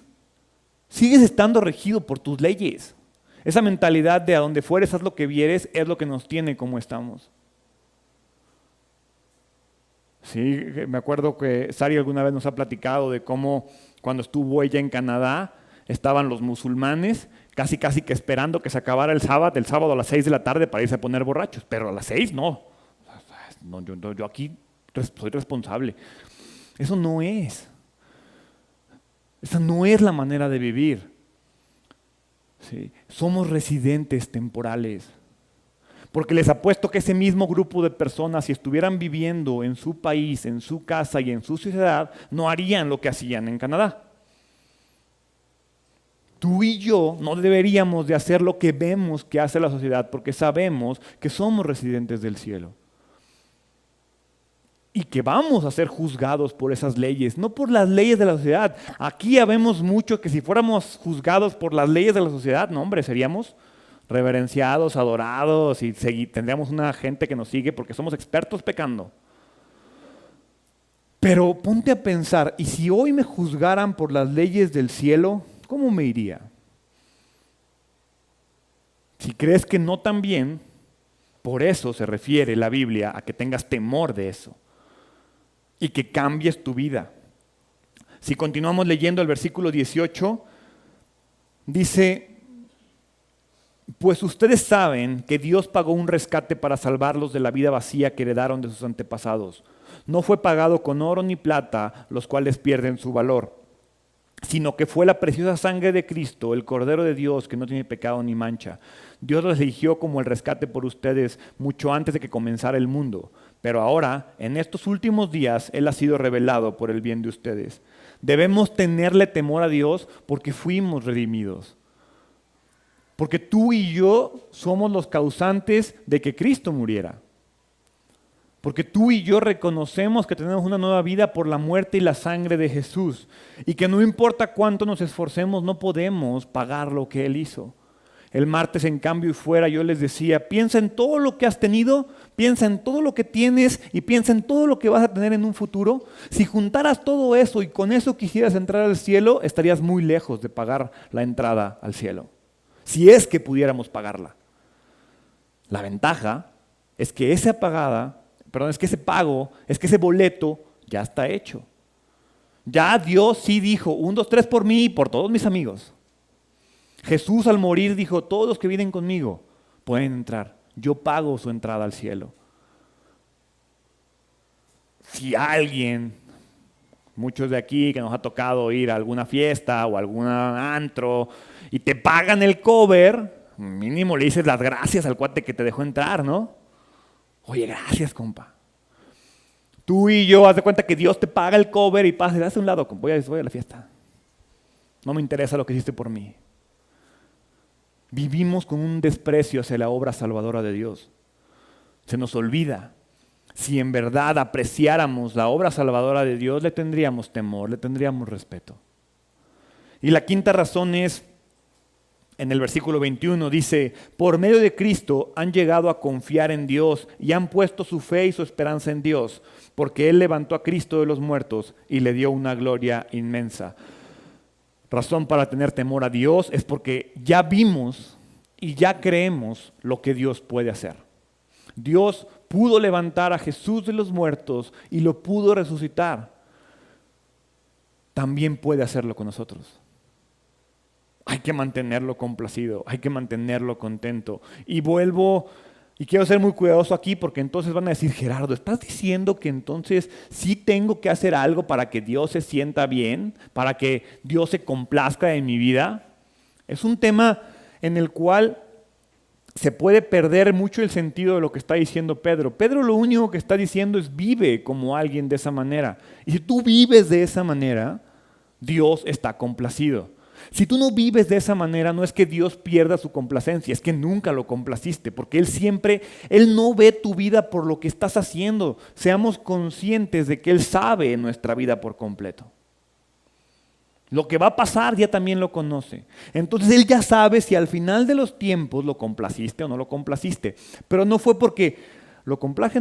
sigues estando regido por tus leyes. Esa mentalidad de a donde fueres, haz lo que vieres, es lo que nos tiene como estamos. Sí, me acuerdo que Sari alguna vez nos ha platicado de cómo cuando estuvo ella en Canadá, estaban los musulmanes casi que esperando que se acabara el sábado a las 6 de la tarde para irse a poner borrachos, pero a las 6 no. Yo aquí soy responsable. Eso no es. Esa no es la manera de vivir. Sí. Somos residentes temporales. Porque les apuesto que ese mismo grupo de personas, si estuvieran viviendo en su país, en su casa y en su ciudad, no harían lo que hacían en Canadá. Tú y yo no deberíamos de hacer lo que vemos que hace la sociedad porque sabemos que somos residentes del cielo. Y que vamos a ser juzgados por esas leyes, no por las leyes de la sociedad. Aquí habemos mucho que si fuéramos juzgados por las leyes de la sociedad, no hombre, seríamos reverenciados, adorados y tendríamos una gente que nos sigue porque somos expertos pecando. Pero ponte a pensar, ¿y si hoy me juzgaran por las leyes del cielo? ¿Cómo me iría? Si crees que no tan bien, por eso se refiere la Biblia a que tengas temor de eso y que cambies tu vida. Si continuamos leyendo el versículo 18, dice, pues ustedes saben que Dios pagó un rescate para salvarlos de la vida vacía que heredaron de sus antepasados. No fue pagado con oro ni plata, los cuales pierden su valor, sino que fue la preciosa sangre de Cristo, el Cordero de Dios, que no tiene pecado ni mancha. Dios los eligió como el rescate por ustedes mucho antes de que comenzara el mundo. Pero ahora, en estos últimos días, Él ha sido revelado por el bien de ustedes. Debemos tenerle temor a Dios porque fuimos redimidos. Porque tú y yo somos los causantes de que Cristo muriera. Porque tú y yo reconocemos que tenemos una nueva vida por la muerte y la sangre de Jesús. Y que no importa cuánto nos esforcemos, no podemos pagar lo que Él hizo. El martes en Cambio y Fuera yo les decía, piensa en todo lo que has tenido, piensa en todo lo que tienes y piensa en todo lo que vas a tener en un futuro. Si juntaras todo eso y con eso quisieras entrar al cielo, estarías muy lejos de pagar la entrada al cielo. Si es que pudiéramos pagarla. La ventaja es que ese pago, es que ese boleto ya está hecho. Ya Dios sí dijo, 1, 2, 3 por mí y por todos mis amigos. Jesús al morir dijo, todos los que vienen conmigo pueden entrar. Yo pago su entrada al cielo. Si alguien, muchos de aquí que nos ha tocado ir a alguna fiesta o a algún antro y te pagan el cover, mínimo le dices las gracias al cuate que te dejó entrar, ¿no? Oye, gracias, compa. Tú y yo, haz de cuenta que Dios te paga el cover y pasa, haz a un lado, compa, voy a la fiesta. No me interesa lo que hiciste por mí. Vivimos con un desprecio hacia la obra salvadora de Dios. Se nos olvida. Si en verdad apreciáramos la obra salvadora de Dios, le tendríamos temor, le tendríamos respeto. Y la quinta razón es, en el versículo 21 dice, por medio de Cristo han llegado a confiar en Dios y han puesto su fe y su esperanza en Dios, porque Él levantó a Cristo de los muertos y le dio una gloria inmensa. Razón para tener temor a Dios es porque ya vimos y ya creemos lo que Dios puede hacer. Dios pudo levantar a Jesús de los muertos y lo pudo resucitar. También puede hacerlo con nosotros. Hay que mantenerlo complacido, hay que mantenerlo contento. Y vuelvo Y quiero ser muy cuidadoso aquí porque entonces van a decir, Gerardo, ¿estás diciendo que entonces sí tengo que hacer algo para que Dios se sienta bien, para que Dios se complazca en mi vida? Es un tema en el cual se puede perder mucho el sentido de lo que está diciendo Pedro. Pedro lo único que está diciendo es vive como alguien de esa manera. Y si tú vives de esa manera, Dios está complacido. Si tú no vives de esa manera, no es que Dios pierda su complacencia, es que nunca lo complaciste, porque Él no ve tu vida por lo que estás haciendo. Seamos conscientes de que Él sabe nuestra vida por completo. Lo que va a pasar ya también lo conoce. Entonces Él ya sabe si al final de los tiempos lo complaciste o no lo complaciste. Pero no fue porque lo complaje,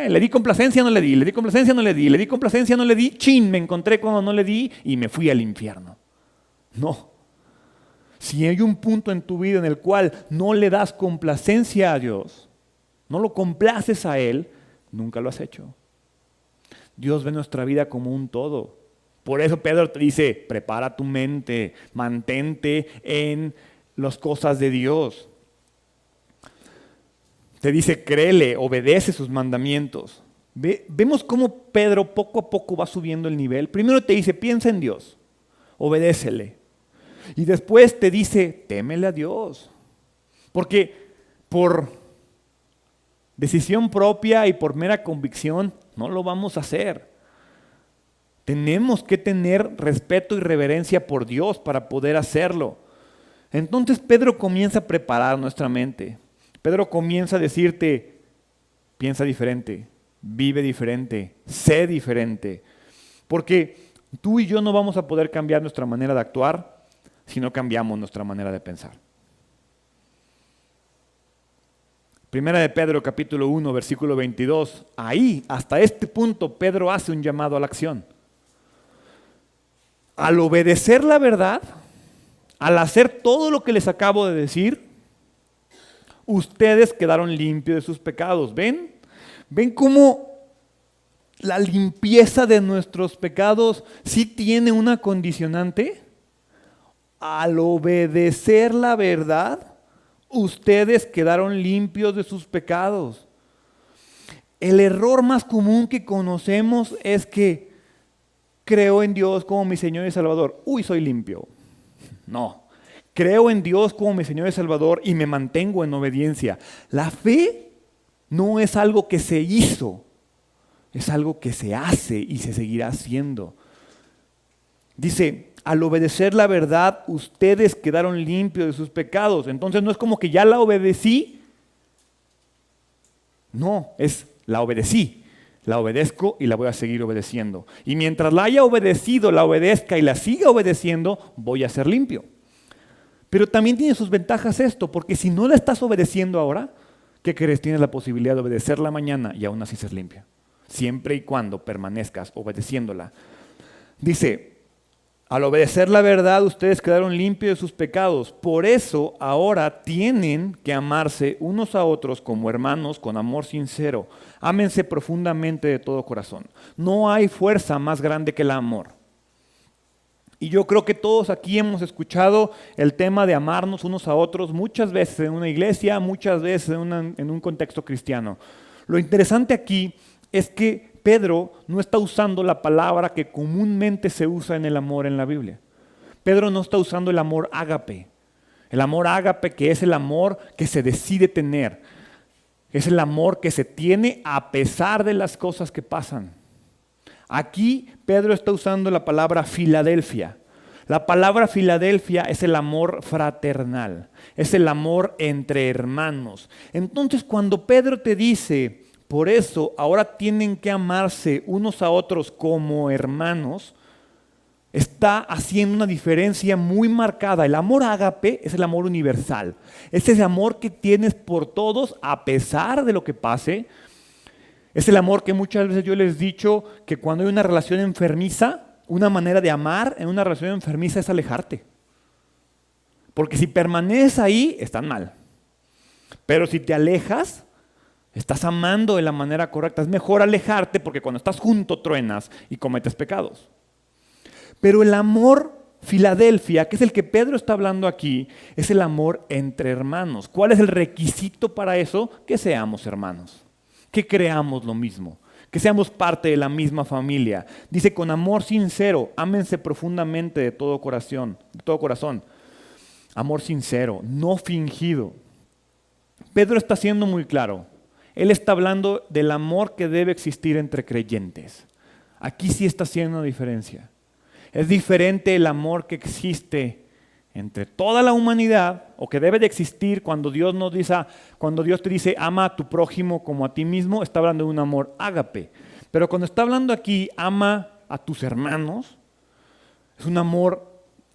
le di complacencia, no le di, le di complacencia, no le di, le di complacencia, no le di, chin, me encontré cuando no le di y me fui al infierno. No. Si hay un punto en tu vida en el cual no le das complacencia a Dios, no lo complaces a Él, nunca lo has hecho. Dios ve nuestra vida como un todo. Por eso Pedro te dice, prepara tu mente, mantente en las cosas de Dios. Te dice, créele, obedece sus mandamientos. Vemos cómo Pedro poco a poco va subiendo el nivel. Primero te dice, piensa en Dios, obedécele. Y después te dice, témele a Dios. Porque por decisión propia y por mera convicción no lo vamos a hacer. Tenemos que tener respeto y reverencia por Dios para poder hacerlo. Entonces Pedro comienza a preparar nuestra mente. Pedro comienza a decirte, piensa diferente, vive diferente, sé diferente. Porque tú y yo no vamos a poder cambiar nuestra manera de actuar si no cambiamos nuestra manera de pensar. Primera de Pedro capítulo 1, versículo 22. Ahí, hasta este punto, Pedro hace un llamado a la acción. Al obedecer la verdad, al hacer todo lo que les acabo de decir, ustedes quedaron limpios de sus pecados. ¿Ven? ¿Ven cómo la limpieza de nuestros pecados sí tiene una condicionante? Al obedecer la verdad, ustedes quedaron limpios de sus pecados. El error más común que conocemos es que creo en Dios como mi Señor y Salvador. Uy, soy limpio. No. Creo en Dios como mi Señor y Salvador y me mantengo en obediencia. La fe no es algo que se hizo, es algo que se hace y se seguirá haciendo. Dice, al obedecer la verdad, ustedes quedaron limpios de sus pecados. Entonces no es como que ya la obedecí. No, es la obedecí. La obedezco y la voy a seguir obedeciendo. Y mientras la haya obedecido, la obedezca y la siga obedeciendo, voy a ser limpio. Pero también tiene sus ventajas esto, porque si no la estás obedeciendo ahora, ¿qué crees? Tienes la posibilidad de obedecerla mañana y aún así ser limpia. Siempre y cuando permanezcas obedeciéndola. Dice, al obedecer la verdad, ustedes quedaron limpios de sus pecados. Por eso ahora tienen que amarse unos a otros como hermanos con amor sincero. Ámense profundamente de todo corazón. No hay fuerza más grande que el amor. Y yo creo que todos aquí hemos escuchado el tema de amarnos unos a otros muchas veces en una iglesia, muchas veces en un contexto cristiano. Lo interesante aquí es que Pedro no está usando la palabra que comúnmente se usa en el amor en la Biblia. Pedro no está usando el amor ágape. El amor ágape, que es el amor que se decide tener. Es el amor que se tiene a pesar de las cosas que pasan. Aquí Pedro está usando la palabra Filadelfia. La palabra Filadelfia es el amor fraternal, es el amor entre hermanos. Entonces cuando Pedro te dice, por eso ahora tienen que amarse unos a otros como hermanos, está haciendo una diferencia muy marcada. El amor ágape es el amor universal, es ese amor que tienes por todos a pesar de lo que pase. Es el amor que muchas veces yo les he dicho que cuando hay una relación enfermiza, una manera de amar en una relación enfermiza es alejarte. Porque si permaneces ahí, están mal. Pero si te alejas, estás amando de la manera correcta. Es mejor alejarte porque cuando estás junto truenas y cometes pecados. Pero el amor Filadelfia, que es el que Pedro está hablando aquí, es el amor entre hermanos. ¿Cuál es el requisito para eso? Que seamos hermanos, que creamos lo mismo, que seamos parte de la misma familia. Dice, con amor sincero, ámense profundamente de todo corazón, Amor sincero, no fingido. Pedro está siendo muy claro. Él está hablando del amor que debe existir entre creyentes. Aquí sí está haciendo una diferencia. Es diferente el amor que existe entre toda la humanidad, o que debe de existir cuando Dios te dice ama a tu prójimo como a ti mismo, está hablando de un amor ágape. Pero cuando está hablando aquí ama a tus hermanos, es un amor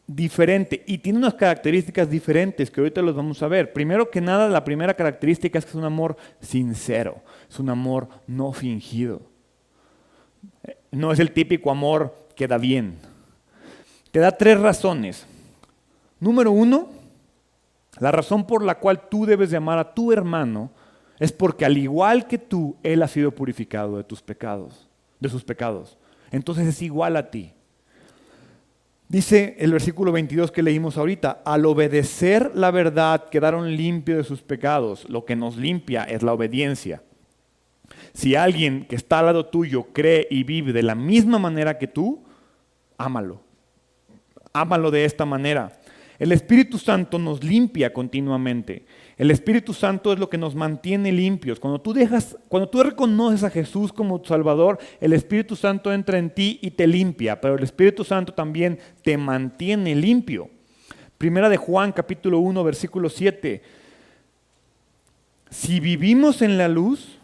diferente y tiene unas características diferentes que ahorita los vamos a ver. Primero que nada, la primera característica es que es un amor sincero, es un amor no fingido. No es el típico amor que da bien. Te da 3 razones. Número 1, la razón por la cual tú debes de amar a tu hermano es porque al igual que tú, él ha sido purificado de sus pecados. Entonces es igual a ti. Dice el versículo 22 que leímos ahorita, al obedecer la verdad quedaron limpios de sus pecados. Lo que nos limpia es la obediencia. Si alguien que está al lado tuyo cree y vive de la misma manera que tú, ámalo. Ámalo de esta manera. El Espíritu Santo nos limpia continuamente. El Espíritu Santo es lo que nos mantiene limpios. Cuando tú reconoces a Jesús como tu Salvador, el Espíritu Santo entra en ti y te limpia, pero el Espíritu Santo también te mantiene limpio. Primera de Juan, capítulo 1, versículo 7. Si vivimos en la luz,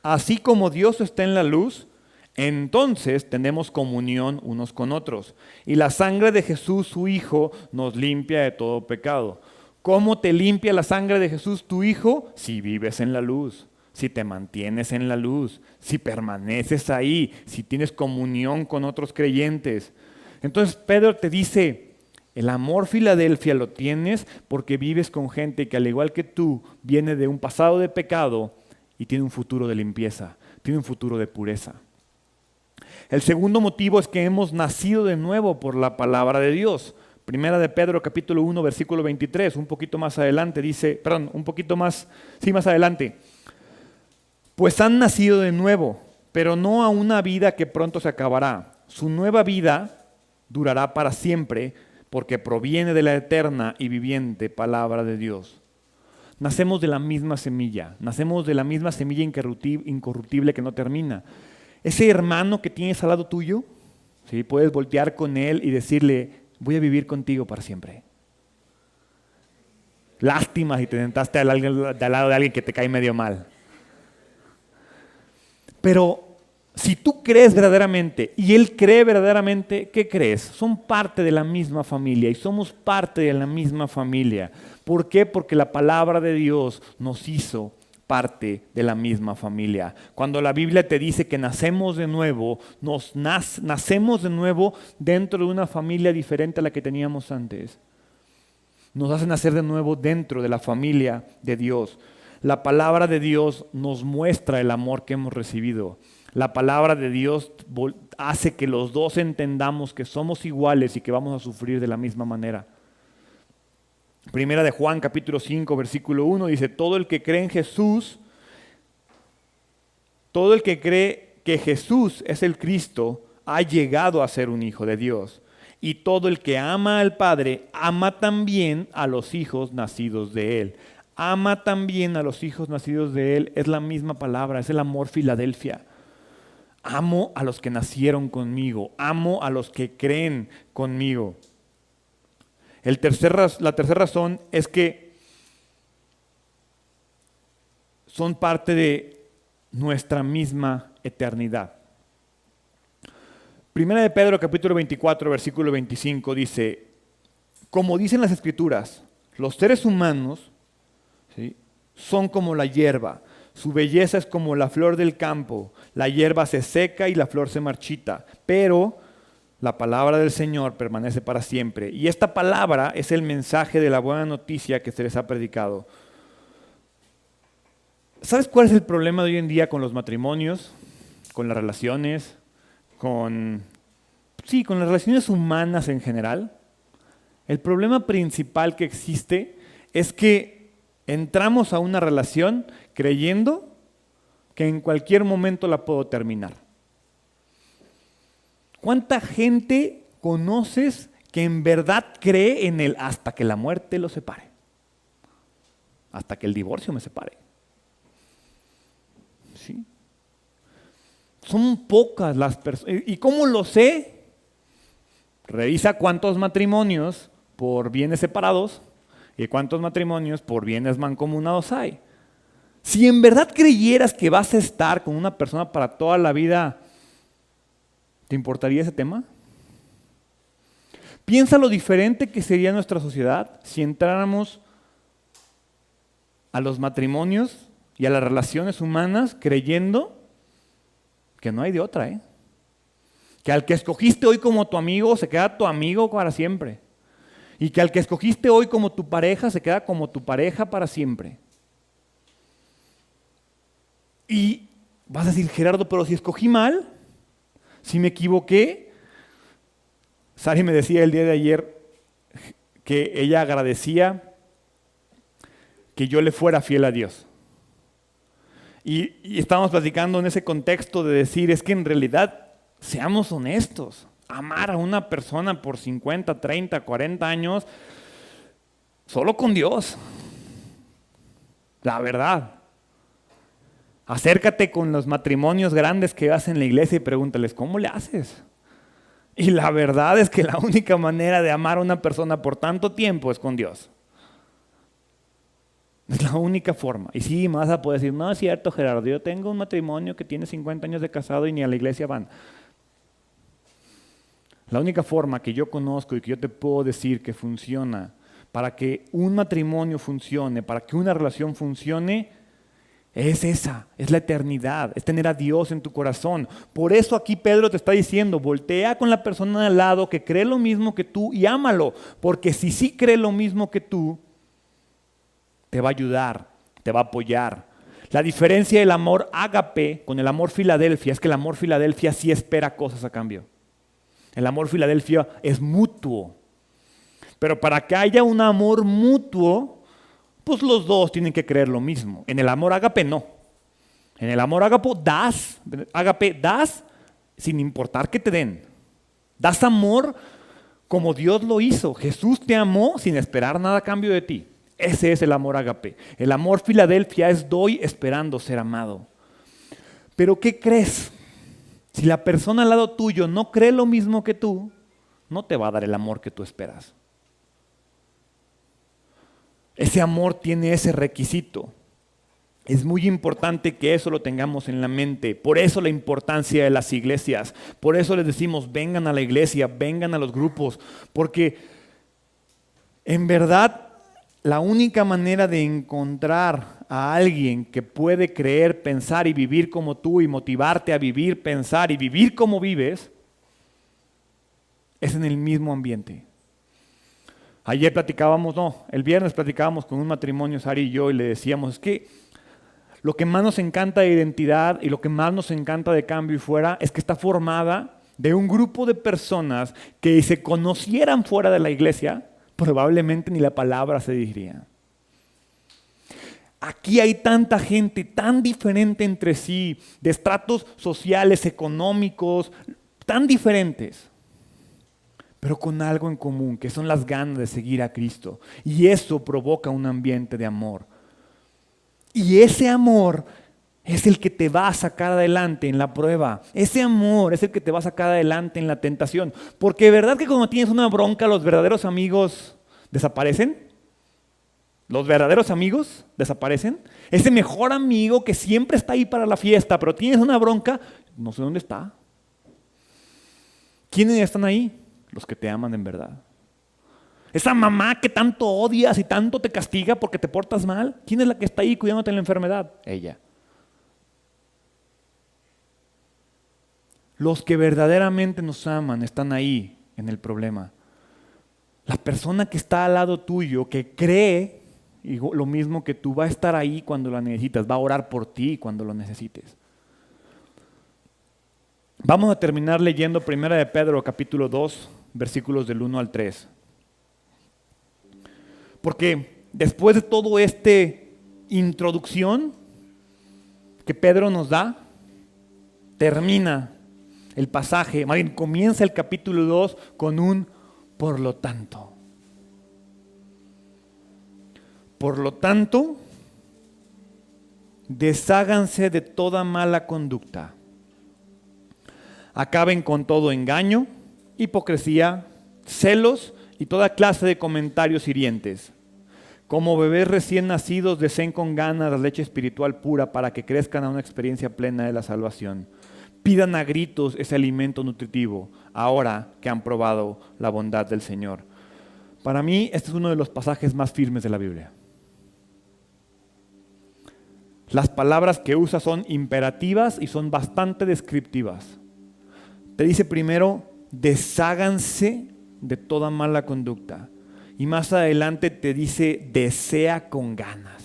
así como Dios está en la luz, entonces tenemos comunión unos con otros. Y la sangre de Jesús, su Hijo, nos limpia de todo pecado. ¿Cómo te limpia la sangre de Jesús, tu Hijo? Si vives en la luz, si te mantienes en la luz, si permaneces ahí, si tienes comunión con otros creyentes. Entonces Pedro te dice, el amor Filadelfia lo tienes porque vives con gente que al igual que tú, viene de un pasado de pecado y tiene un futuro de limpieza, tiene un futuro de pureza. El segundo motivo es que hemos nacido de nuevo por la palabra de Dios. Primera de Pedro, capítulo 1, versículo 23, un poquito más adelante dice, más adelante. Pues han nacido de nuevo, pero no a una vida que pronto se acabará. Su nueva vida durará para siempre, porque proviene de la eterna y viviente palabra de Dios. Nacemos de la misma semilla incorruptible que no termina. Ese hermano que tienes al lado tuyo, ¿sí? Puedes voltear con él y decirle, voy a vivir contigo para siempre. Lástima si te sentaste al lado de alguien que te cae medio mal. Pero si tú crees verdaderamente y él cree verdaderamente, ¿qué crees? Son parte de la misma familia y somos parte de la misma familia. ¿Por qué? Porque la palabra de Dios nos hizo parte de la misma familia. Cuando la Biblia te dice que nacemos de nuevo, nacemos de nuevo dentro de una familia diferente a la que teníamos antes. Nos hace nacer de nuevo dentro de la familia de Dios. La palabra de Dios nos muestra el amor que hemos recibido. La palabra de Dios hace que los dos entendamos que somos iguales y que vamos a sufrir de la misma manera. Primera de Juan, capítulo 5, versículo 1, dice, todo el que cree en Jesús, todo el que cree que Jesús es el Cristo, ha llegado a ser un hijo de Dios. Y todo el que ama al Padre, ama también a los hijos nacidos de Él. Ama también a los hijos nacidos de Él, es la misma palabra, es el amor Filadelfia. Amo a los que nacieron conmigo, amo a los que creen conmigo. La tercera razón es que son parte de nuestra misma eternidad. Primera de Pedro, capítulo 24, versículo 25, dice, como dicen las Escrituras, los seres humanos, ¿sí?, son como la hierba, su belleza es como la flor del campo, la hierba se seca y la flor se marchita, pero la palabra del Señor permanece para siempre. Y esta palabra es el mensaje de la buena noticia que se les ha predicado. ¿Sabes cuál es el problema de hoy en día con los matrimonios, con las relaciones, con sí, con las relaciones humanas en general, el problema principal que existe es que entramos a una relación creyendo que en cualquier momento la puedo terminar. ¿Cuánta gente conoces que en verdad cree en el hasta que la muerte los separe? Hasta que el divorcio me separe. ¿Sí? Son pocas las personas. ¿Y cómo lo sé? Revisa cuántos matrimonios por bienes separados y cuántos matrimonios por bienes mancomunados hay. Si en verdad creyeras que vas a estar con una persona para toda la vida, ¿te importaría ese tema? Piensa lo diferente que sería nuestra sociedad si entráramos a los matrimonios y a las relaciones humanas creyendo que no hay de otra, ¿eh? Que al que escogiste hoy como tu amigo se queda tu amigo para siempre. Y que al que escogiste hoy como tu pareja se queda como tu pareja para siempre. Y vas a decir, Gerardo, pero si escogí mal, si me equivoqué. Sari me decía el día de ayer que ella agradecía que yo le fuera fiel a Dios. Y estábamos platicando en ese contexto de decir, es que en realidad, seamos honestos, amar a una persona por 50, 30, 40 años, solo con Dios. La verdad. Acércate con los matrimonios grandes que vas en la iglesia y pregúntales, ¿cómo le haces? Y la verdad es que la única manera de amar a una persona por tanto tiempo es con Dios. Es la única forma. Y sí, me vas a poder decir, no es cierto, Gerardo, yo tengo un matrimonio que tiene 50 años de casado y ni a la iglesia van. La única forma que yo conozco y que yo te puedo decir que funciona para que un matrimonio funcione, para que una relación funcione, es esa, es la eternidad, es tener a Dios en tu corazón. Por eso aquí Pedro te está diciendo, voltea con la persona al lado que cree lo mismo que tú y ámalo, porque si sí cree lo mismo que tú, te va a ayudar, te va a apoyar. La diferencia del amor ágape con el amor Filadelfia es que el amor Filadelfia sí espera cosas a cambio. El amor Filadelfia es mutuo. Pero para que haya un amor mutuo, pues los dos tienen que creer lo mismo. En el amor ágape no. En el amor ágape das sin importar que te den. Das amor como Dios lo hizo. Jesús te amó sin esperar nada a cambio de ti. Ese es el amor ágape. El amor Filadelfia es doy esperando ser amado. Pero ¿qué crees? Si la persona al lado tuyo no cree lo mismo que tú, no te va a dar el amor que tú esperas. Ese amor tiene ese requisito. Es muy importante que eso lo tengamos en la mente. Por eso la importancia de las iglesias. Por eso les decimos, vengan a la iglesia, vengan a los grupos. Porque en verdad la única manera de encontrar a alguien que puede creer, pensar y vivir como tú y motivarte a vivir, pensar y vivir como vives, es en el mismo ambiente. Ayer el viernes platicábamos con un matrimonio, Sari y yo, y le decíamos, es que lo que más nos encanta de identidad y lo que más nos encanta de Cambio y Fuera es que está formada de un grupo de personas que si se conocieran fuera de la iglesia, probablemente ni la palabra se diría. Aquí hay tanta gente tan diferente entre sí, de estratos sociales, económicos, tan diferentes, pero con algo en común, que son las ganas de seguir a Cristo. Y eso provoca un ambiente de amor. Y ese amor es el que te va a sacar adelante en la prueba. Ese amor es el que te va a sacar adelante en la tentación. Porque ¿verdad que cuando tienes una bronca los verdaderos amigos desaparecen? ¿Los verdaderos amigos desaparecen? Ese mejor amigo que siempre está ahí para la fiesta, pero tienes una bronca, no sé dónde está. ¿Quiénes están ahí? Los que te aman en verdad. Esa mamá que tanto odias y tanto te castiga porque te portas mal, ¿quién es la que está ahí cuidándote en la enfermedad? Ella. Los que verdaderamente nos aman están ahí en el problema. La persona que está al lado tuyo, que cree lo mismo que tú, va a estar ahí cuando la necesitas, va a orar por ti cuando lo necesites. Vamos a terminar leyendo 1 de Pedro capítulo 2, versículos del 1 al 3. Porque después de todo introducción que Pedro nos da, termina el pasaje, más bien comienza el capítulo 2 con un por lo tanto. Por lo tanto, desháganse de toda mala conducta. Acaben con todo engaño, hipocresía, celos y toda clase de comentarios hirientes. Como bebés recién nacidos, deseen con ganas la leche espiritual pura para que crezcan a una experiencia plena de la salvación. Pidan a gritos ese alimento nutritivo, ahora que han probado la bondad del Señor. Para mí, este es uno de los pasajes más firmes de la Biblia. Las palabras que usa son imperativas y son bastante descriptivas. Te dice primero, desháganse de toda mala conducta. Y más adelante te dice, desea con ganas.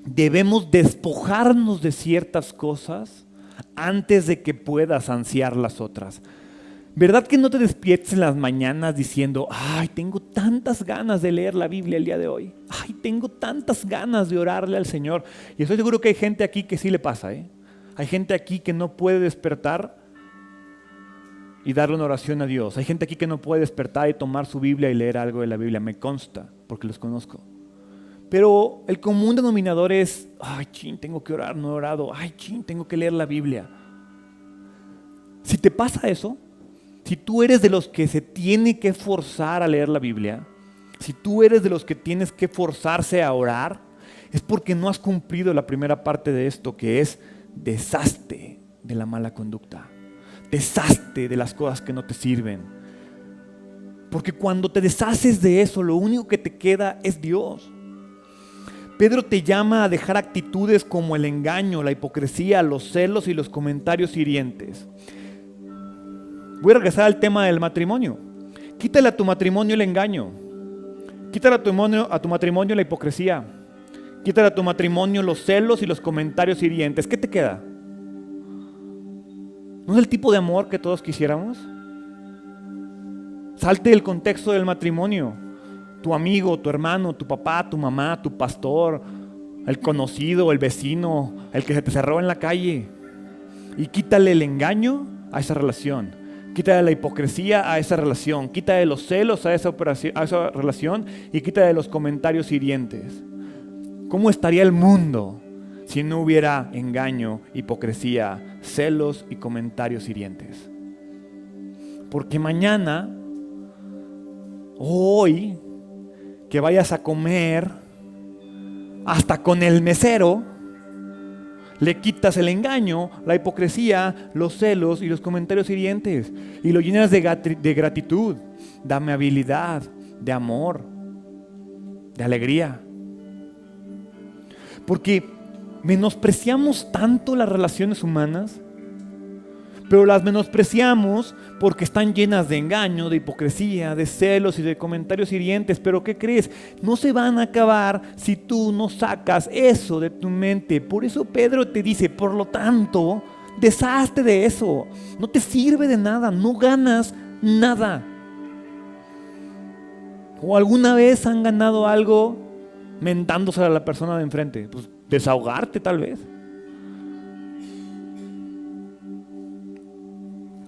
Debemos despojarnos de ciertas cosas antes de que puedas ansiar las otras. ¿Verdad que no te despiertes en las mañanas diciendo, ay, tengo tantas ganas de leer la Biblia el día de hoy? Ay, tengo tantas ganas de orarle al Señor. Y estoy seguro que hay gente aquí que sí le pasa, ¿eh? Hay gente aquí que no puede despertar y darle una oración a Dios. Hay gente aquí que no puede despertar y tomar su Biblia y leer algo de la Biblia. Me consta, porque los conozco. Pero el común denominador es, ay, chin, tengo que orar, no he orado. Ay, chin, tengo que leer la Biblia. Si te pasa eso, si tú eres de los que se tiene que forzar a leer la Biblia, si tú eres de los que tienes que forzarse a orar, es porque no has cumplido la primera parte de esto, que es deshazte de la mala conducta. Deshazte de las cosas que no te sirven. Porque cuando te deshaces de eso, lo único que te queda es Dios. Pedro te llama a dejar actitudes como el engaño, la hipocresía, los celos y los comentarios hirientes. Voy a regresar al tema del matrimonio. Quítale a tu matrimonio el engaño. Quítale a tu matrimonio la hipocresía. Quítale a tu matrimonio los celos y los comentarios hirientes. ¿Qué te queda? ¿No es el tipo de amor que todos quisiéramos? Salte del contexto del matrimonio. Tu amigo, tu hermano, tu papá, tu mamá, tu pastor, el conocido, el vecino, el que se te cerró en la calle. Y quítale el engaño a esa relación. Quítale la hipocresía a esa relación. Quítale los celos a esa relación. Y quítale los comentarios hirientes. ¿Cómo estaría el mundo si no hubiera engaño, hipocresía, celos y comentarios hirientes? Porque mañana, hoy, que vayas a comer, hasta con el mesero, le quitas el engaño, la hipocresía, los celos y los comentarios hirientes. Y lo llenas de gratitud, de amabilidad, de amor, de alegría. Porque menospreciamos tanto las relaciones humanas, pero las menospreciamos porque están llenas de engaño, de hipocresía, de celos y de comentarios hirientes. Pero ¿qué crees? No se van a acabar si tú no sacas eso de tu mente. Por eso Pedro te dice, por lo tanto, deshazte de eso. No te sirve de nada, no ganas nada. ¿O alguna vez han ganado algo mentándose a la persona de enfrente? Pues desahogarte tal vez.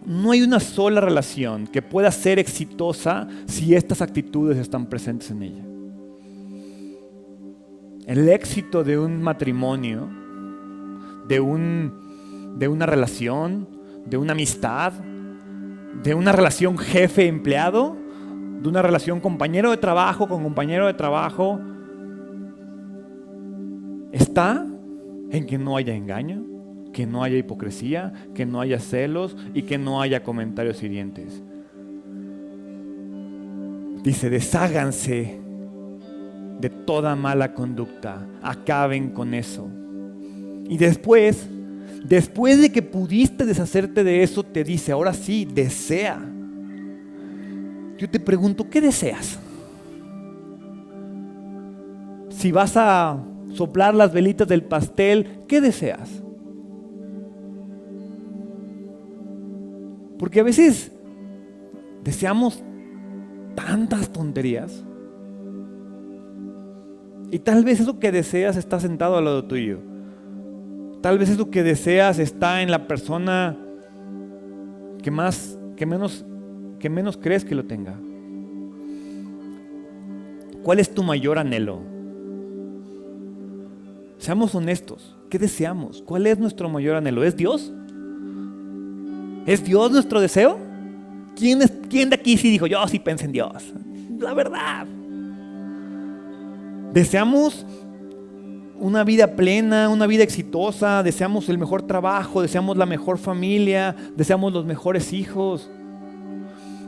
No hay una sola relación que pueda ser exitosa si estas actitudes están presentes en ella. El éxito de un matrimonio, de una relación, de una amistad, de una relación jefe-empleado, de una relación compañero de trabajo con compañero de trabajo, está en que no haya engaño, que no haya hipocresía, que no haya celos y que no haya comentarios hirientes. Dice, desháganse de toda mala conducta, acaben con eso. Y después de que pudiste deshacerte de eso, te dice, ahora sí, desea. Yo te pregunto, ¿qué deseas? Si vas a soplar las velitas del pastel, ¿qué deseas? Porque a veces deseamos tantas tonterías y tal vez eso que deseas está sentado al lado tuyo. Tal vez eso que deseas está en la persona que menos crees que lo tenga. ¿Cuál es tu mayor anhelo? Seamos honestos. ¿Qué deseamos? ¿Cuál es nuestro mayor anhelo? ¿Es Dios? ¿Es Dios nuestro deseo? ¿Quién de aquí sí dijo, yo sí pensé en Dios? La verdad. Deseamos una vida plena, una vida exitosa, deseamos el mejor trabajo, deseamos la mejor familia, deseamos los mejores hijos.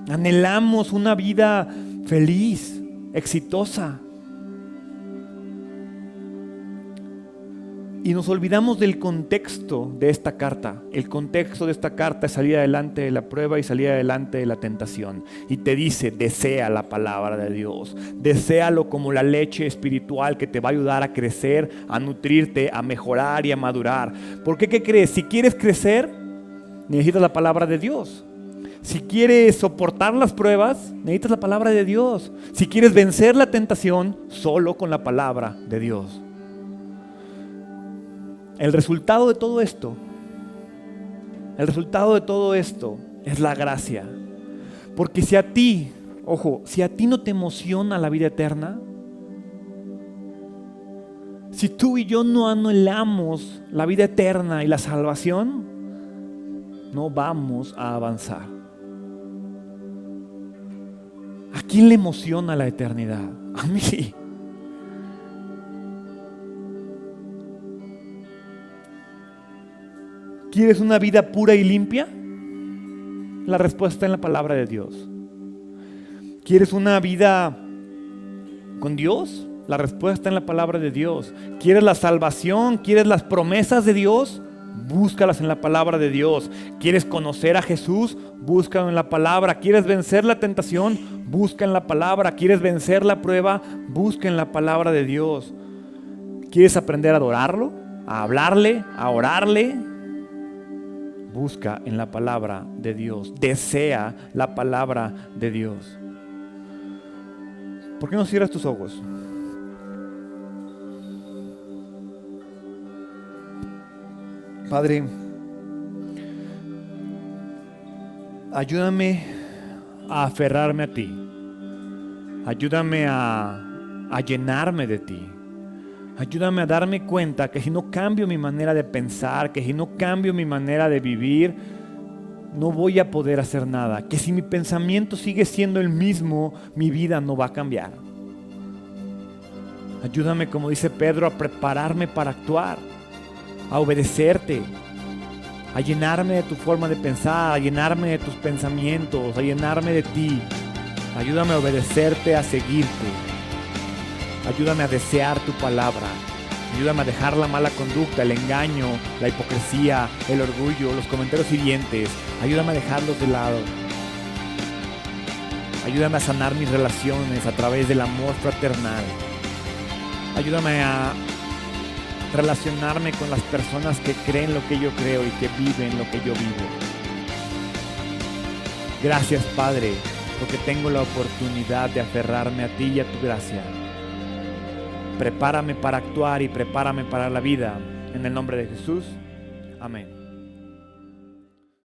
Anhelamos una vida feliz, exitosa. Y nos olvidamos del contexto de esta carta. El contexto de esta carta es salir adelante de la prueba y salir adelante de la tentación. Y te dice, desea la palabra de Dios. Deséalo como la leche espiritual que te va a ayudar a crecer, a nutrirte, a mejorar y a madurar. ¿Por qué? ¿Qué crees? Si quieres crecer, necesitas la palabra de Dios. Si quieres soportar las pruebas, necesitas la palabra de Dios. Si quieres vencer la tentación, solo con la palabra de Dios. El resultado de todo esto es la gracia. Porque si a ti no te emociona la vida eterna, si tú y yo no anhelamos la vida eterna y la salvación, no vamos a avanzar. ¿A quién le emociona la eternidad? A mí. ¿Quieres una vida pura y limpia? La respuesta está en la palabra de Dios. ¿Quieres una vida con Dios? La respuesta está en la palabra de Dios. ¿Quieres la salvación? ¿Quieres las promesas de Dios? Búscalas en la palabra de Dios. ¿Quieres conocer a Jesús? Búscalo en la palabra. ¿Quieres vencer la tentación? Busca en la palabra. ¿Quieres vencer la prueba? Busca en la palabra de Dios. ¿Quieres aprender a adorarlo? ¿A hablarle? ¿A orarle? Busca en la palabra de Dios. Desea la palabra de Dios. ¿Por qué no cierras tus ojos? Padre, ayúdame a aferrarme a ti. Ayúdame a llenarme de ti. Ayúdame a darme cuenta que si no cambio mi manera de pensar, que si no cambio mi manera de vivir, no voy a poder hacer nada. Que si mi pensamiento sigue siendo el mismo, mi vida no va a cambiar. Ayúdame, como dice Pedro, a prepararme para actuar, a obedecerte, a llenarme de tu forma de pensar, a llenarme de tus pensamientos, a llenarme de ti. Ayúdame a obedecerte, a seguirte. Ayúdame a desear tu palabra. Ayúdame a dejar la mala conducta, el engaño, la hipocresía, el orgullo, los comentarios hirientes. Ayúdame a dejarlos de lado. Ayúdame a sanar mis relaciones a través del amor fraternal. Ayúdame a relacionarme con las personas que creen lo que yo creo y que viven lo que yo vivo. Gracias, Padre, porque tengo la oportunidad de aferrarme a ti y a tu gracia. Prepárame para actuar y prepárame para la vida. En el nombre de Jesús. Amén.